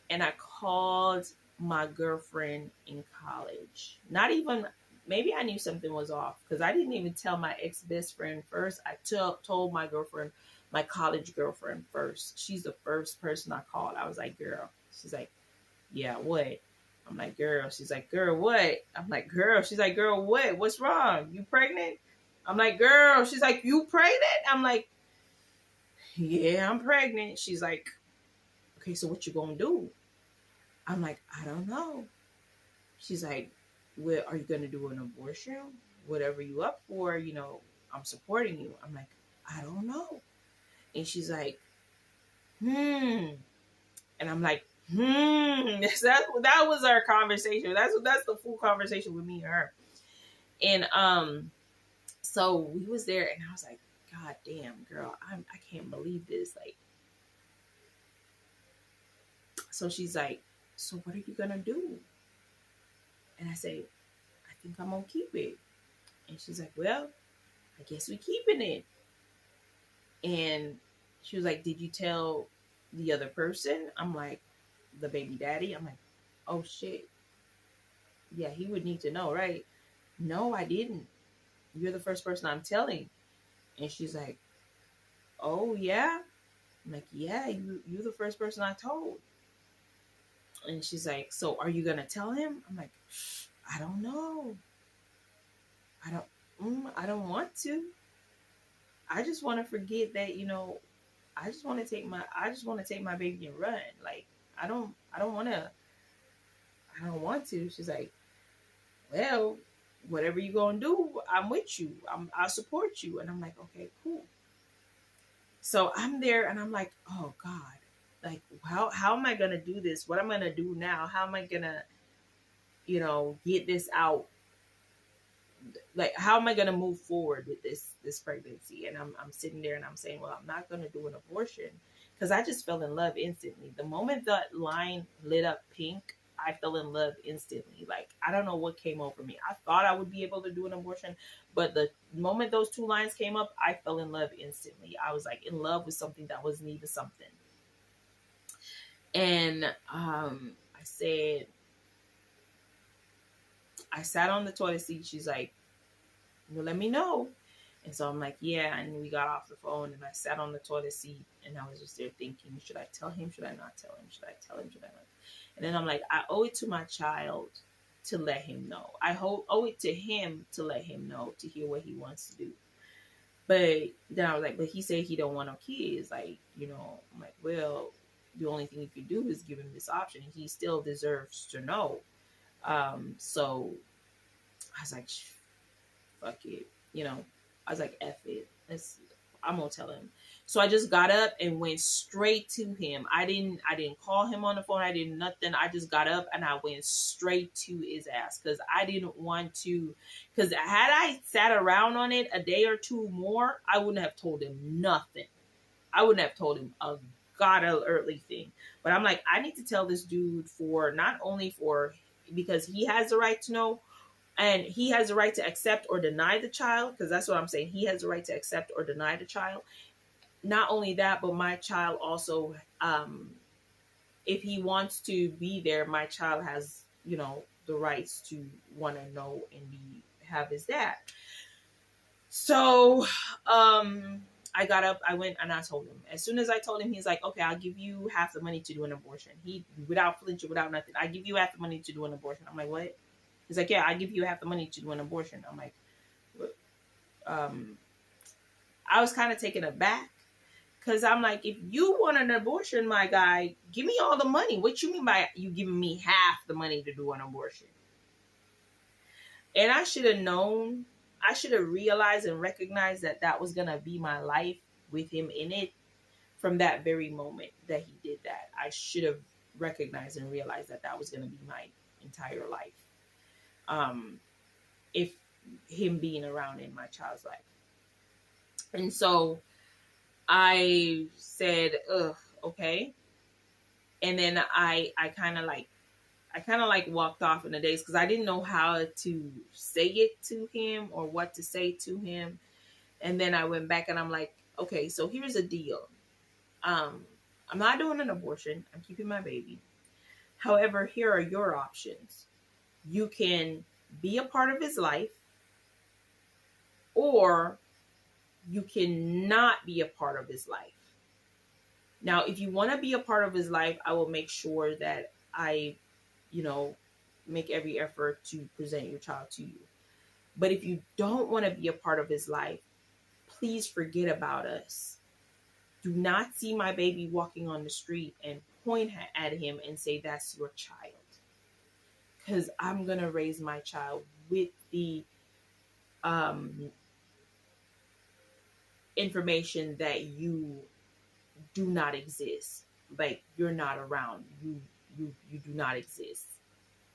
and I called my girlfriend in college. Not even, maybe I knew something was off because I didn't even tell my ex-best friend first. I told my girlfriend, my college girlfriend first. She's the first person I called. I was like, girl. She's like, yeah, what? I'm like, girl. She's like, girl, what? I'm like, girl. She's like, girl, what? What's wrong? You pregnant? I'm like, girl. She's like, you pregnant? I'm like, yeah, I'm pregnant. She's like, okay, so what you gonna do? I'm like, I don't know. She's like, well, are you going to do an abortion? Whatever you up for, I'm supporting you. I'm like, I don't know. And she's like, And I'm like, That was our conversation. That's the full conversation with me and her. And so we was there and I was like, God damn, girl, I can't believe this. Like, so she's like, so what are you going to do? And I say, I think I'm going to keep it. And she's like, well, I guess we're keeping it. And she was like, did you tell the other person? I'm like, the baby daddy? I'm like, oh shit. Yeah, he would need to know, right? No, I didn't. You're the first person I'm telling. And she's like, oh yeah? I'm like, yeah, you're the first person I told. And she's like, so are you going to tell him? I'm like, I don't know. I don't want to. I just want to forget that, I just want to take my baby and run. Like, I don't want to. She's like, well, whatever you gonna do, I'm with you. I'll support you. And I'm like, okay, cool. So I'm there and I'm like, oh God, like, how am I gonna do this? What am I gonna do now? How am I gonna, get this out? Like, how am I gonna move forward with this pregnancy? And I'm sitting there and I'm saying, well, I'm not gonna do an abortion because I just fell in love instantly. The moment that line lit up pink, I fell in love instantly. Like, I don't know what came over me. I thought I would be able to do an abortion, but the moment those 2 lines came up, I fell in love instantly. I was like in love with something that wasn't even something. And I sat on the toilet seat. She's like, well, let me know. And so I'm like, yeah. And we got off the phone and I sat on the toilet seat and I was just there thinking, should I tell him? Should I not tell him? Should I tell him? Should I not? And then I'm like, I owe it to my child to let him know. I owe it to him to let him know, to hear what he wants to do. But then I was like, but he said he don't want no kids. Like, I'm like, well, the only thing you can do is give him this option. He still deserves to know. So I was like, fuck it. I was like, F it. I'm going to tell him. So I just got up and went straight to him. I didn't call him on the phone. I did nothing. I just got up and I went straight to his ass because I didn't want to. Because had I sat around on it a day or two more, I wouldn't have told him nothing. I wouldn't have told him a god earthly thing. But I'm like, I need to tell this dude for not only for because he has the right to know, and he has the right to accept or deny the child, because that's what I'm saying. He has the right to accept or deny the child. Not only that, but my child also, if he wants to be there, my child has, the rights to want to know and have his dad. So, I got up, I went, and I told him. As soon as I told him, he's like, okay, I'll give you half the money to do an abortion. He, without flinching, without nothing, I give you half the money to do an abortion. I'm like, what? He's like, yeah, I give you half the money to do an abortion. I'm like, I was kind of taken aback. Because I'm like, if you want an abortion, my guy, give me all the money. What you mean by you giving me half the money to do an abortion? And I should have known, I should have realized and recognized that that was going to be my life with him in it from that very moment that he did that. I should have recognized and realized that that was going to be my entire life. If him being around in my child's life. And so I said, ugh, okay. And then I kind of like walked off in the days because I didn't know how to say it to him or what to say to him. And then I went back and I'm like, okay, so here's the deal. I'm not doing an abortion. I'm keeping my baby. However, here are your options. You can be a part of his life, or you cannot be a part of his life. Now, if you want to be a part of his life, I will make sure that I, make every effort to present your child to you. But if you don't want to be a part of his life, please forget about us. Do not see my baby walking on the street and point at him and say, that's your child. Because I'm going to raise my child with the information that you do not exist. Like, you're not around. You do not exist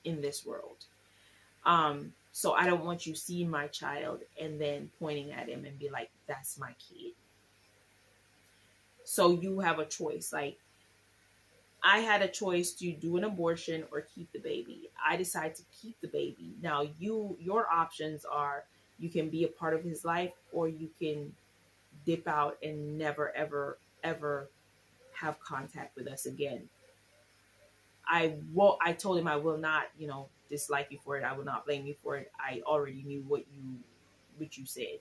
in this world. So I don't want you seeing my child and then pointing at him and be like, that's my kid. So you have a choice. Like, I had a choice to do an abortion or keep the baby. I decided to keep the baby. Now your options are, you can be a part of his life, or you can dip out and never, ever, ever have contact with us again. I told him I will not, dislike you for it. I will not blame you for it. I already knew what you said.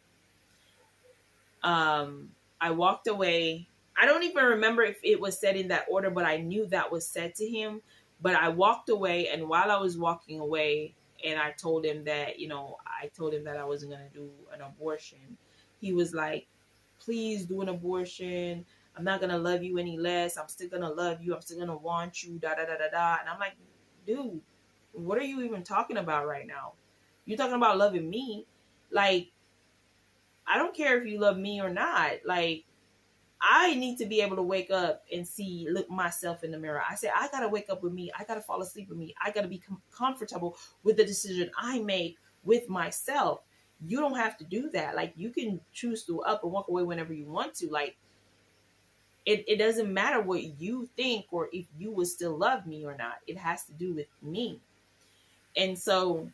I walked away. I don't even remember if it was said in that order, but I knew that was said to him. But I walked away, and while I was walking away, and I told him that, I told him that I wasn't going to do an abortion. He was like, please do an abortion. I'm not going to love you any less. I'm still going to love you. I'm still going to want you, da, da, da, da, da. And I'm like, dude, what are you even talking about right now? You're talking about loving me. Like, I don't care if you love me or not. Like, I need to be able to wake up and look myself in the mirror. I say, I got to wake up with me. I got to fall asleep with me. I got to be comfortable with the decision I make with myself. You don't have to do that. Like, you can choose to up and walk away whenever you want to. Like, it doesn't matter what you think or if you would still love me or not. It has to do with me. And so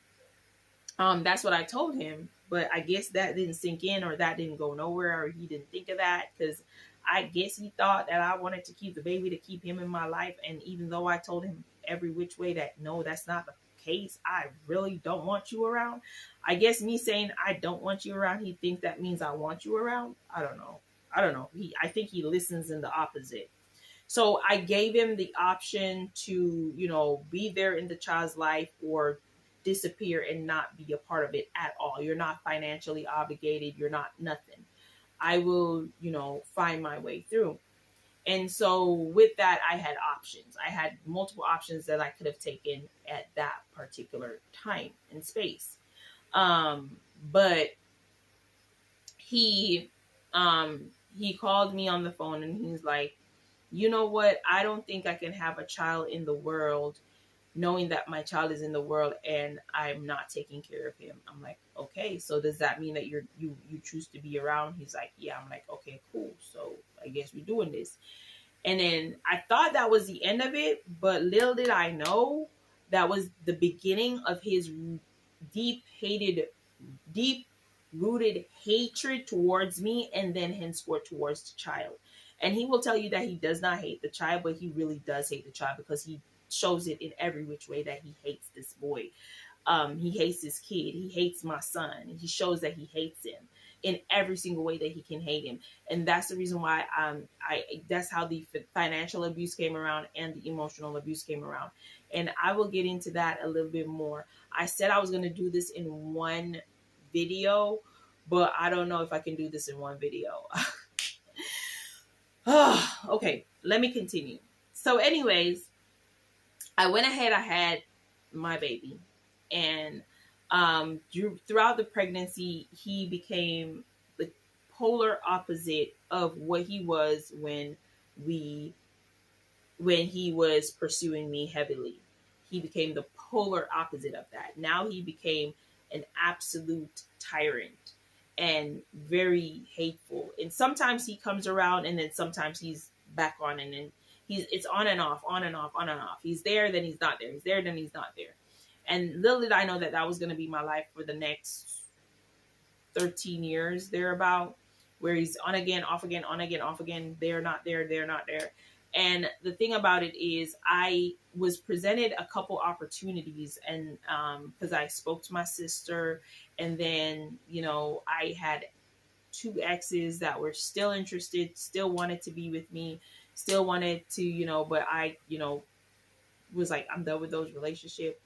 that's what I told him. But I guess that didn't sink in, or that didn't go nowhere, or he didn't think of that, because I guess he thought that I wanted to keep the baby to keep him in my life. And even though I told him every which way that, no, that's not the case, I really don't want you around. I guess me saying I don't want you around, he thinks that means I want you around. I don't know. I think he listens in the opposite. So I gave him the option to, be there in the child's life or disappear and not be a part of it at all. You're not financially obligated. You're not nothing. I will, find my way through. And so with that, I had options. I had multiple options that I could have taken at that particular time and space. But he he called me on the phone and he's like, you know what? I don't think I can have a child in the world knowing that my child is in the world and I'm not taking care of him. I'm like, okay, so does that mean that you choose to be around? He's like, yeah. I'm like, okay, cool. So I guess we're doing this. And then I thought that was the end of it, but little did I know that was the beginning of his deep hated, deep rooted hatred towards me, and then henceforth towards the child. And he will tell you that he does not hate the child, but he really does hate the child because he shows it in every which way that he hates this boy. He hates his kid. He hates my son. He shows that he hates him in every single way that he can hate him, and that's the reason why I that's how the financial abuse came around and the emotional abuse came around, and I will get into that a little bit more. I said I was going to do this in one video, but I don't know if I can do this in one video. Okay, let me continue. So, anyways, I went ahead. I had my baby, and throughout the pregnancy, he became the polar opposite of what he was we when he was pursuing me heavily. He became the polar opposite of that. Now he became an absolute tyrant and very hateful. And sometimes he comes around and then sometimes he's back on, and then it's on and off, on and off, on and off. He's there, then he's not there. He's there, then he's not there. And little did I know that that was going to be my life for the next 13 years, thereabout, where he's on again, off again, on again, off again. They're not there, they're not there. And the thing about it is, I was presented a couple opportunities, and because I spoke to my sister, and then, I had two exes that were still interested, still wanted to be with me, still wanted to, but I, was like, I'm done with those relationships.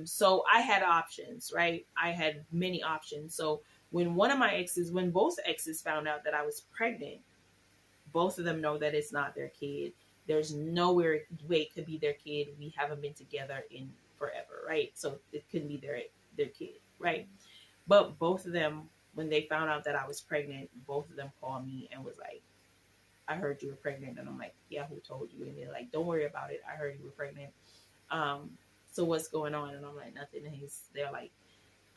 So I had options, right? I had many options. So when both exes found out that I was pregnant, both of them know that it's not their kid. There's nowhere way it could be their kid. We haven't been together in forever, right? So it couldn't be their kid, right? But both of them, when they found out that I was pregnant, both of them called me and was like, I heard you were pregnant. And I'm like, yeah, who told you? And they're like, don't worry about it. I heard you were pregnant. So what's going on? And I'm like, nothing. And they're like,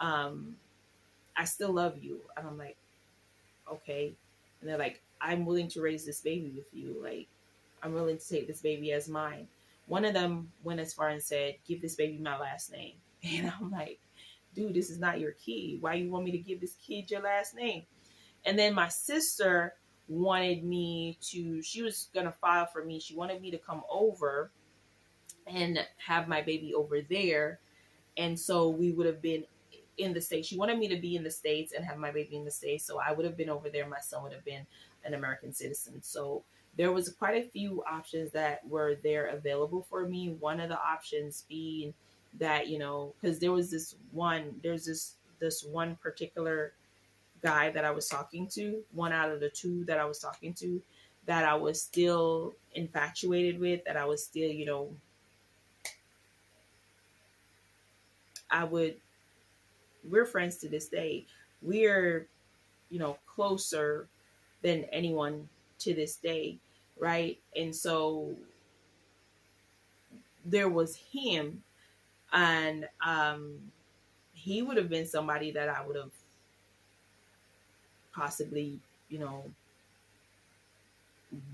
I still love you. And I'm like, okay. And they're like, I'm willing to raise this baby with you. Like, I'm willing to take this baby as mine. One of them went as far and said, give this baby my last name. And I'm like, dude, this is not your kid. Why you want me to give this kid your last name? And then my sister wanted me to, she was going to file for me. She wanted me to come over and have my baby over there. And so we would have been in the States. She wanted me to be in the States and have my baby in the States. So I would have been over there. My son would have been an American citizen. So there was quite a few options that were there available for me. One of the options being that, because there's this one particular guy that I was talking to, one out of the two that I was talking to, that I was still infatuated with, that I was still, we're friends to this day. We're, closer than anyone to this day, right? And so there was him, and he would have been somebody that I would have possibly,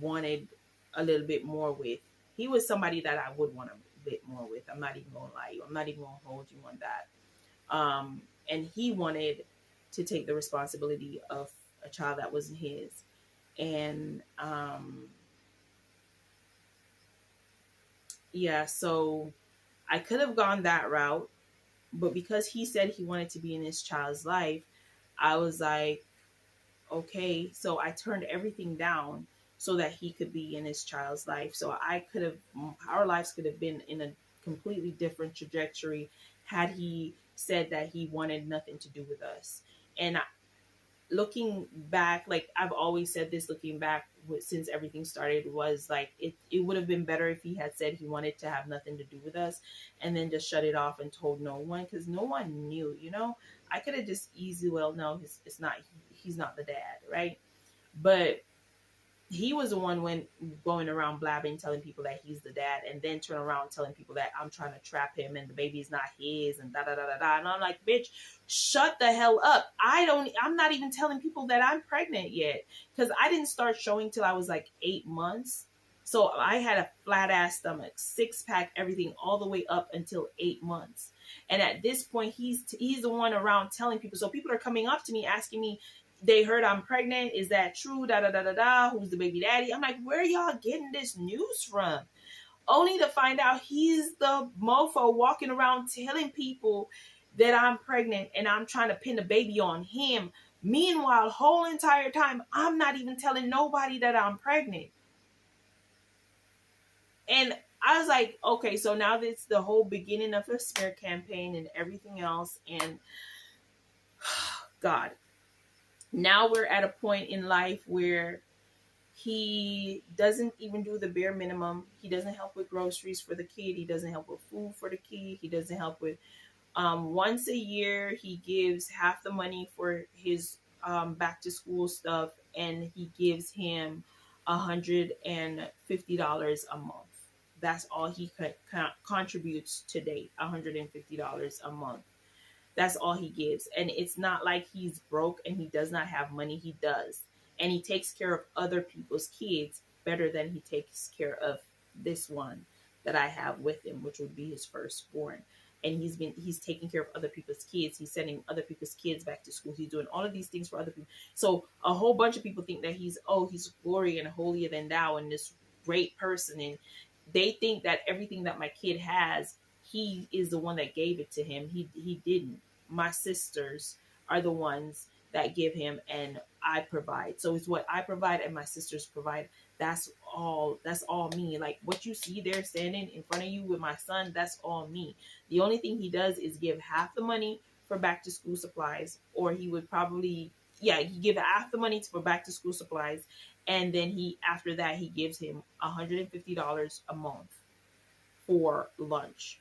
wanted a little bit more with. He was somebody that I would want a bit more with. I'm not even gonna lie. I'm not even gonna hold you on that. And he wanted to take the responsibility of a child that wasn't his. And yeah, so I could have gone that route, but because he said he wanted to be in his child's life, I was like, okay. So I turned everything down so that he could be in his child's life. So our lives could have been in a completely different trajectory had he said that he wanted nothing to do with us. And looking back, like I've always said this, looking back since everything started, was like it would have been better if he had said he wanted to have nothing to do with us and then just shut it off and told no one, because no one knew. I could have just easily, well, no, he's not the dad, right? But he was the one when going around blabbing, telling people that he's the dad, and then turn around telling people that I'm trying to trap him and the baby's not his, and da da da da da. And I'm like, bitch, shut the hell up. I'm not even telling people that I'm pregnant yet, because I didn't start showing till I was like 8 months. So I had a flat ass stomach, 6-pack, everything, all the way up until 8 months. And at this point, he's the one around telling people. So people are coming up to me asking me, they heard I'm pregnant. Is that true? Da da da da da. Who's the baby daddy? I'm like, where y'all getting this news from? Only to find out he's the mofo walking around telling people that I'm pregnant and I'm trying to pin the baby on him. Meanwhile, whole entire time, I'm not even telling nobody that I'm pregnant. And I was like, okay, so now that's the whole beginning of a smear campaign and everything else. And God, now we're at a point in life where he doesn't even do the bare minimum. He doesn't help with groceries for the kid. He doesn't help with food for the kid. He doesn't help with once a year he gives half the money for his back to school stuff, and he gives him $150 a month. That's all he contributes to date. $150 a month. That's all he gives. And it's not like he's broke and he does not have money. He does. And he takes care of other people's kids better than he takes care of this one that I have with him, which would be his firstborn. And he's taking care of other people's kids. He's sending other people's kids back to school. He's doing all of these things for other people. So a whole bunch of people think that he's glory and holier than thou and this great person. And they think that everything that my kid has, he is the one that gave it to him. He didn't. My sisters are the ones that give him, and I provide. So it's what I provide and my sisters provide. That's all me. Like what you see there standing in front of you with my son, that's all me. The only thing he does is give half the money for back to school supplies, or he would probably he give half the money for back to school supplies, and then after that he gives him $150 a month for lunch.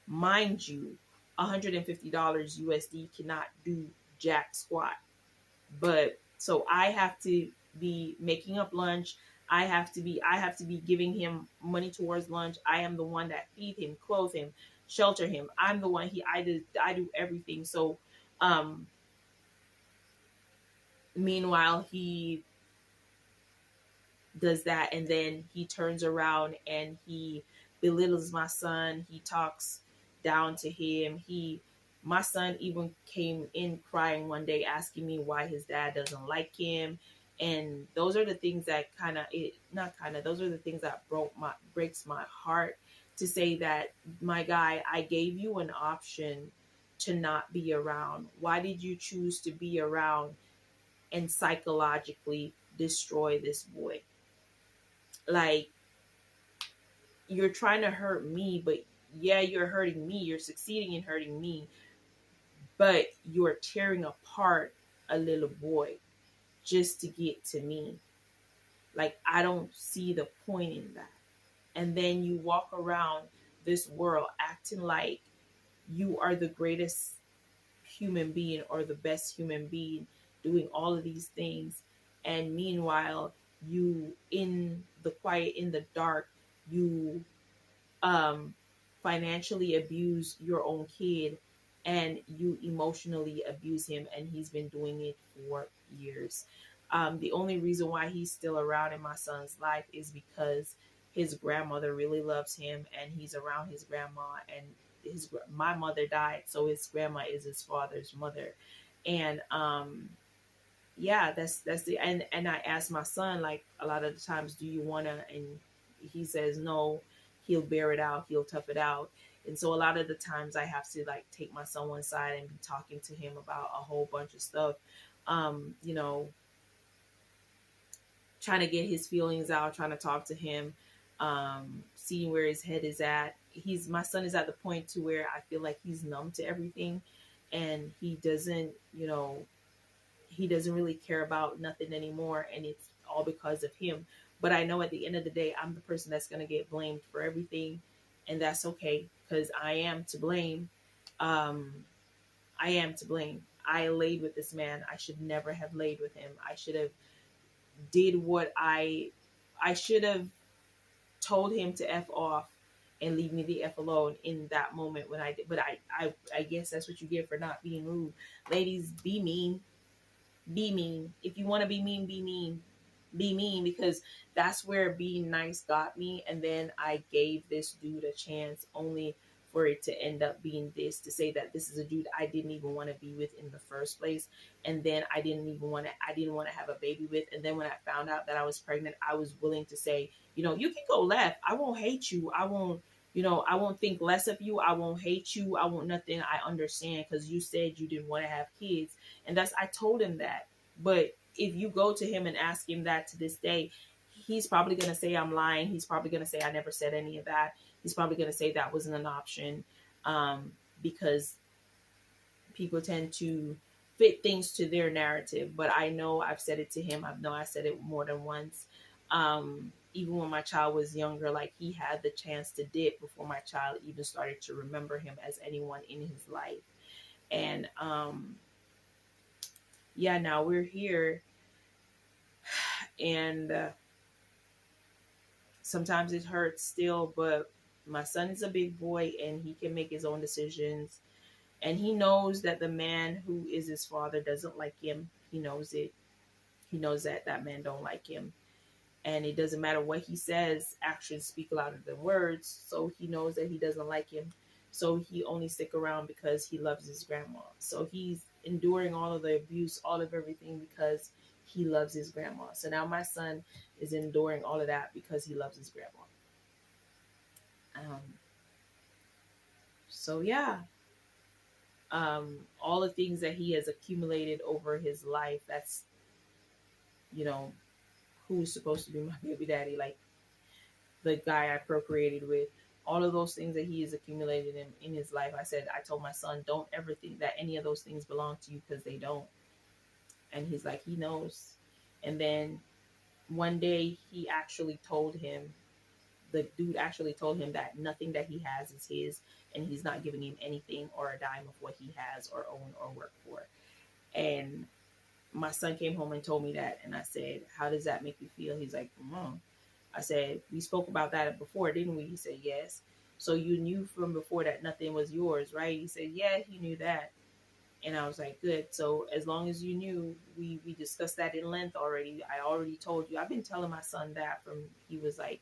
Mind you, $150 USD cannot do jack squat. But so I have to be making up lunch. I have to be giving him money towards lunch. I am the one that feed him, clothe him, shelter him. I'm the one I do everything. So meanwhile he does that, and then he turns around and he belittles my son. He talks down to him. My son even came in crying one day asking me why his dad doesn't like him. And those are the things that those are the things that breaks my heart, to say that, my guy, I gave you an option to not be around. Why did you choose to be around and psychologically destroy this boy? Like, you're trying to hurt me, but yeah, you're hurting me. You're succeeding in hurting me, but you're tearing apart a little boy just to get to me. Like, I don't see the point in that. And then you walk around this world acting like you are the greatest human being or the best human being, doing all of these things. And meanwhile, you, in the quiet, in the dark, you financially abuse your own kid, and you emotionally abuse him, and he's been doing it for years. The only reason why he's still around in my son's life is because his grandmother really loves him, and he's around his grandma. And my mother died, so his grandma is his father's mother. And that's the and I asked my son, like, a lot of the times, do you want to, and he says no. He'll bear it out, he'll tough it out. And so a lot of the times I have to, like, take my son one side and be talking to him about a whole bunch of stuff, you know, trying to get his feelings out, trying to talk to him, seeing where his head is at. My son is at the point to where I feel like he's numb to everything, and he doesn't really care about nothing anymore, and it's all because of him. But I know at the end of the day, I'm the person that's going to get blamed for everything, and that's okay, because I am to blame. I am to blame. I laid with this man. I should never have laid with him. I should have did what I should have told him to F off and leave me the F alone in that moment when I did. But I guess that's what you get for not being rude. Ladies, be mean. Be mean. If you want to be mean, be mean. Be mean, because that's where being nice got me. And then I gave this dude a chance only for it to end up being this, to say that this is a dude I didn't even want to be with in the first place. And then I didn't want to have a baby with. And then when I found out that I was pregnant, I was willing to say, you can go left. I won't hate you. I won't, I won't think less of you. I won't hate you. I won't nothing. I understand, because you said you didn't want to have kids. And I told him that. But if you go to him and ask him that to this day, he's probably going to say I'm lying. He's probably going to say I never said any of that. He's probably going to say that wasn't an option, because people tend to fit things to their narrative. But I know I've said it to him. I know I said it more than once. Even when my child was younger, like, he had the chance to dip before my child even started to remember him as anyone in his life. And yeah, now we're here. And sometimes it hurts still, but my son is a big boy and he can make his own decisions. And he knows that the man who is his father doesn't like him. He knows it. He knows that that man don't like him. And it doesn't matter what he says, actions speak louder than words. So he knows that he doesn't like him. So he only stick around because he loves his grandma. So he's enduring all of the abuse, all of everything, because he loves his grandma. So now my son is enduring all of that because he loves his grandma. Um, so yeah, all the things that he has accumulated over his life, that's, you know, who's supposed to be my baby daddy, like the guy I procreated with, all of those things that he has accumulated in his life. I told my son, don't ever think that any of those things belong to you, because they don't. And he's like, he knows. And then one day the dude actually told him that nothing that he has is his, and he's not giving him anything or a dime of what he has or own or work for. And my son came home and told me that, and I said, how does that make you feel? He's like, Mom. I said, we spoke about that before, didn't we? He said, yes. So you knew from before that nothing was yours, right? He said, yeah, he knew that. And I was like, good. So as long as you knew, we discussed that in length already. I already told you. I've been telling my son that from he was like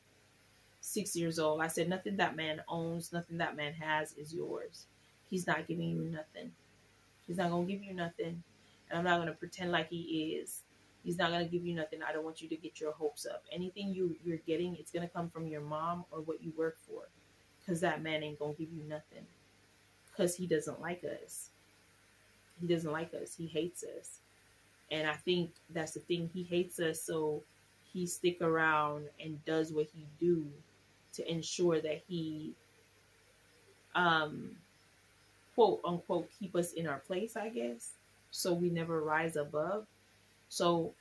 6 years old. I said, nothing that man owns, nothing that man has is yours. He's not giving you nothing. He's not going to give you nothing. And I'm not going to pretend like he is. He's not going to give you nothing. I don't want you to get your hopes up. Anything you're getting, it's going to come from your mom or what you work for. Because that man ain't going to give you nothing. Because he doesn't like us. He doesn't like us. He hates us. And I think that's the thing. He hates us, so he stick around and does what he do to ensure that he, quote unquote, keep us in our place, I guess. So we never rise above. So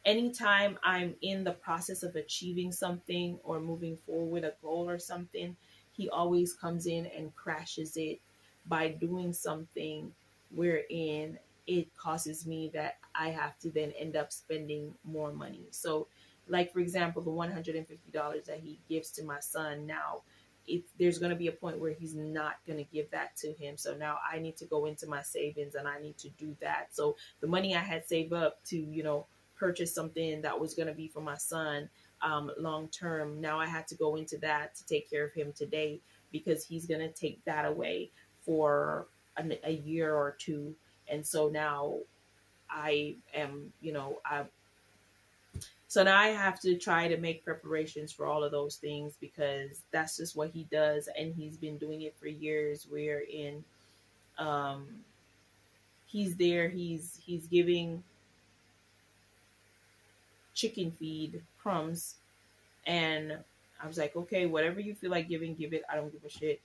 anytime I'm in the process of achieving something or moving forward with a goal or something, he always comes in and crashes it by doing something wherein it causes me that I have to then end up spending more money. So, like, for example, the $150 that he gives to my son now, there's going to be a point where he's not going to give that to him. So now I need to go into my savings and I need to do that. So the money I had saved up to, purchase something that was going to be for my son long term, now I had to go into that to take care of him today, because he's going to take that away for a year or two. And so now I am, so now I have to try to make preparations for all of those things, because that's just what he does. And he's been doing it for years, wherein he's there, he's giving chicken feed crumbs. And I was like, okay, whatever you feel like giving, give it. I don't give a shit.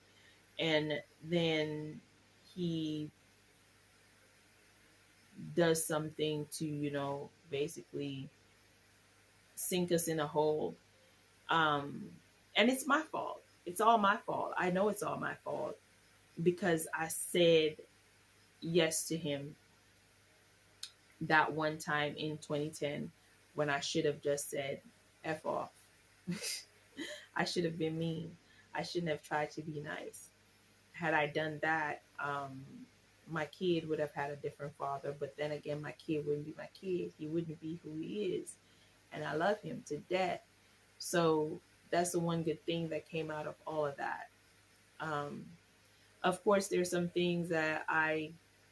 And then he does something to, basically sink us in a hole. And it's my fault. It's all my fault. I know it's all my fault, because I said yes to him that one time in 2010 when I should have just said F off. I should have been mean. I shouldn't have tried to be nice. Had I done that, my kid would have had a different father. But then again, my kid wouldn't be my kid. He wouldn't be who he is. And I love him to death. So that's the one good thing that came out of all of that. Um, of course, there's some things that I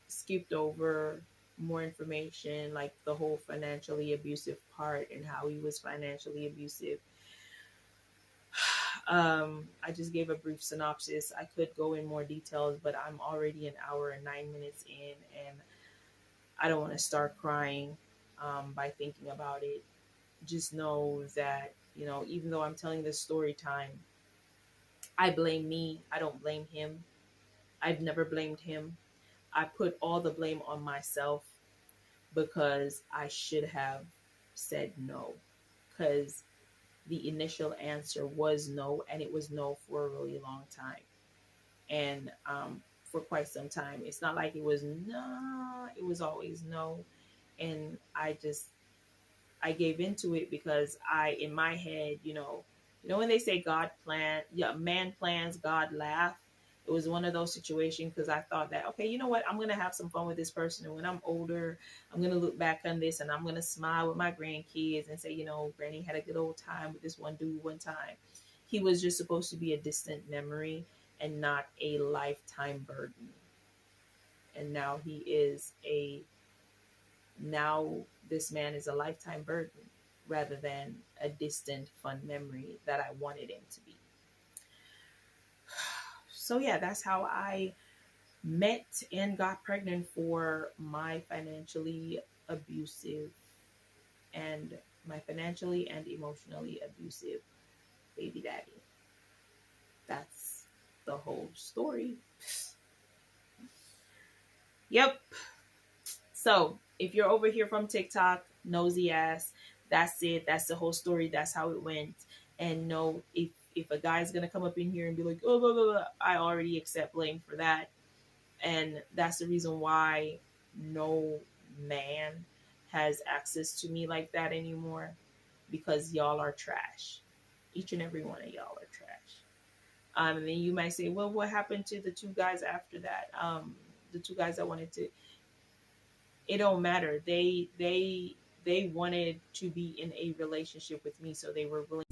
skipped over, more information, like the whole financially abusive part and how he was financially abusive. I just gave a brief synopsis. I could go in more details, but I'm already an hour and 9 minutes in, and I don't want to start crying by thinking about it. Just know that, even though I'm telling this story time, I blame me. I don't blame him. I've never blamed him. I put all the blame on myself because I should have said no. Because the initial answer was no, and it was no for a really long time. And for quite some time, it's not like it was no, it was always no. And I gave into it because in my head, when they say God plan, yeah, man plans, God laugh. It was one of those situations because I thought that, okay, you know what, I'm gonna have some fun with this person, and when I'm older, I'm gonna look back on this and I'm gonna smile with my grandkids and say, Granny had a good old time with this one dude one time. He was just supposed to be a distant memory and not a lifetime burden. And now this man is a lifetime burden rather than a distant fun memory that I wanted him to be. So yeah, that's how I met and got pregnant for my financially abusive and emotionally abusive baby daddy. That's the whole story. Yep. So if you're over here from TikTok, nosy ass, that's it. That's the whole story. That's how it went. And no, if a guy's gonna come up in here and be like, oh, blah, blah, blah, I already accept blame for that. And that's the reason why no man has access to me like that anymore, because y'all are trash. Each and every one of y'all are trash. And then you might say, well, what happened to the two guys after that? The two guys that wanted to, it don't matter. They wanted to be in a relationship with me, so they were willing.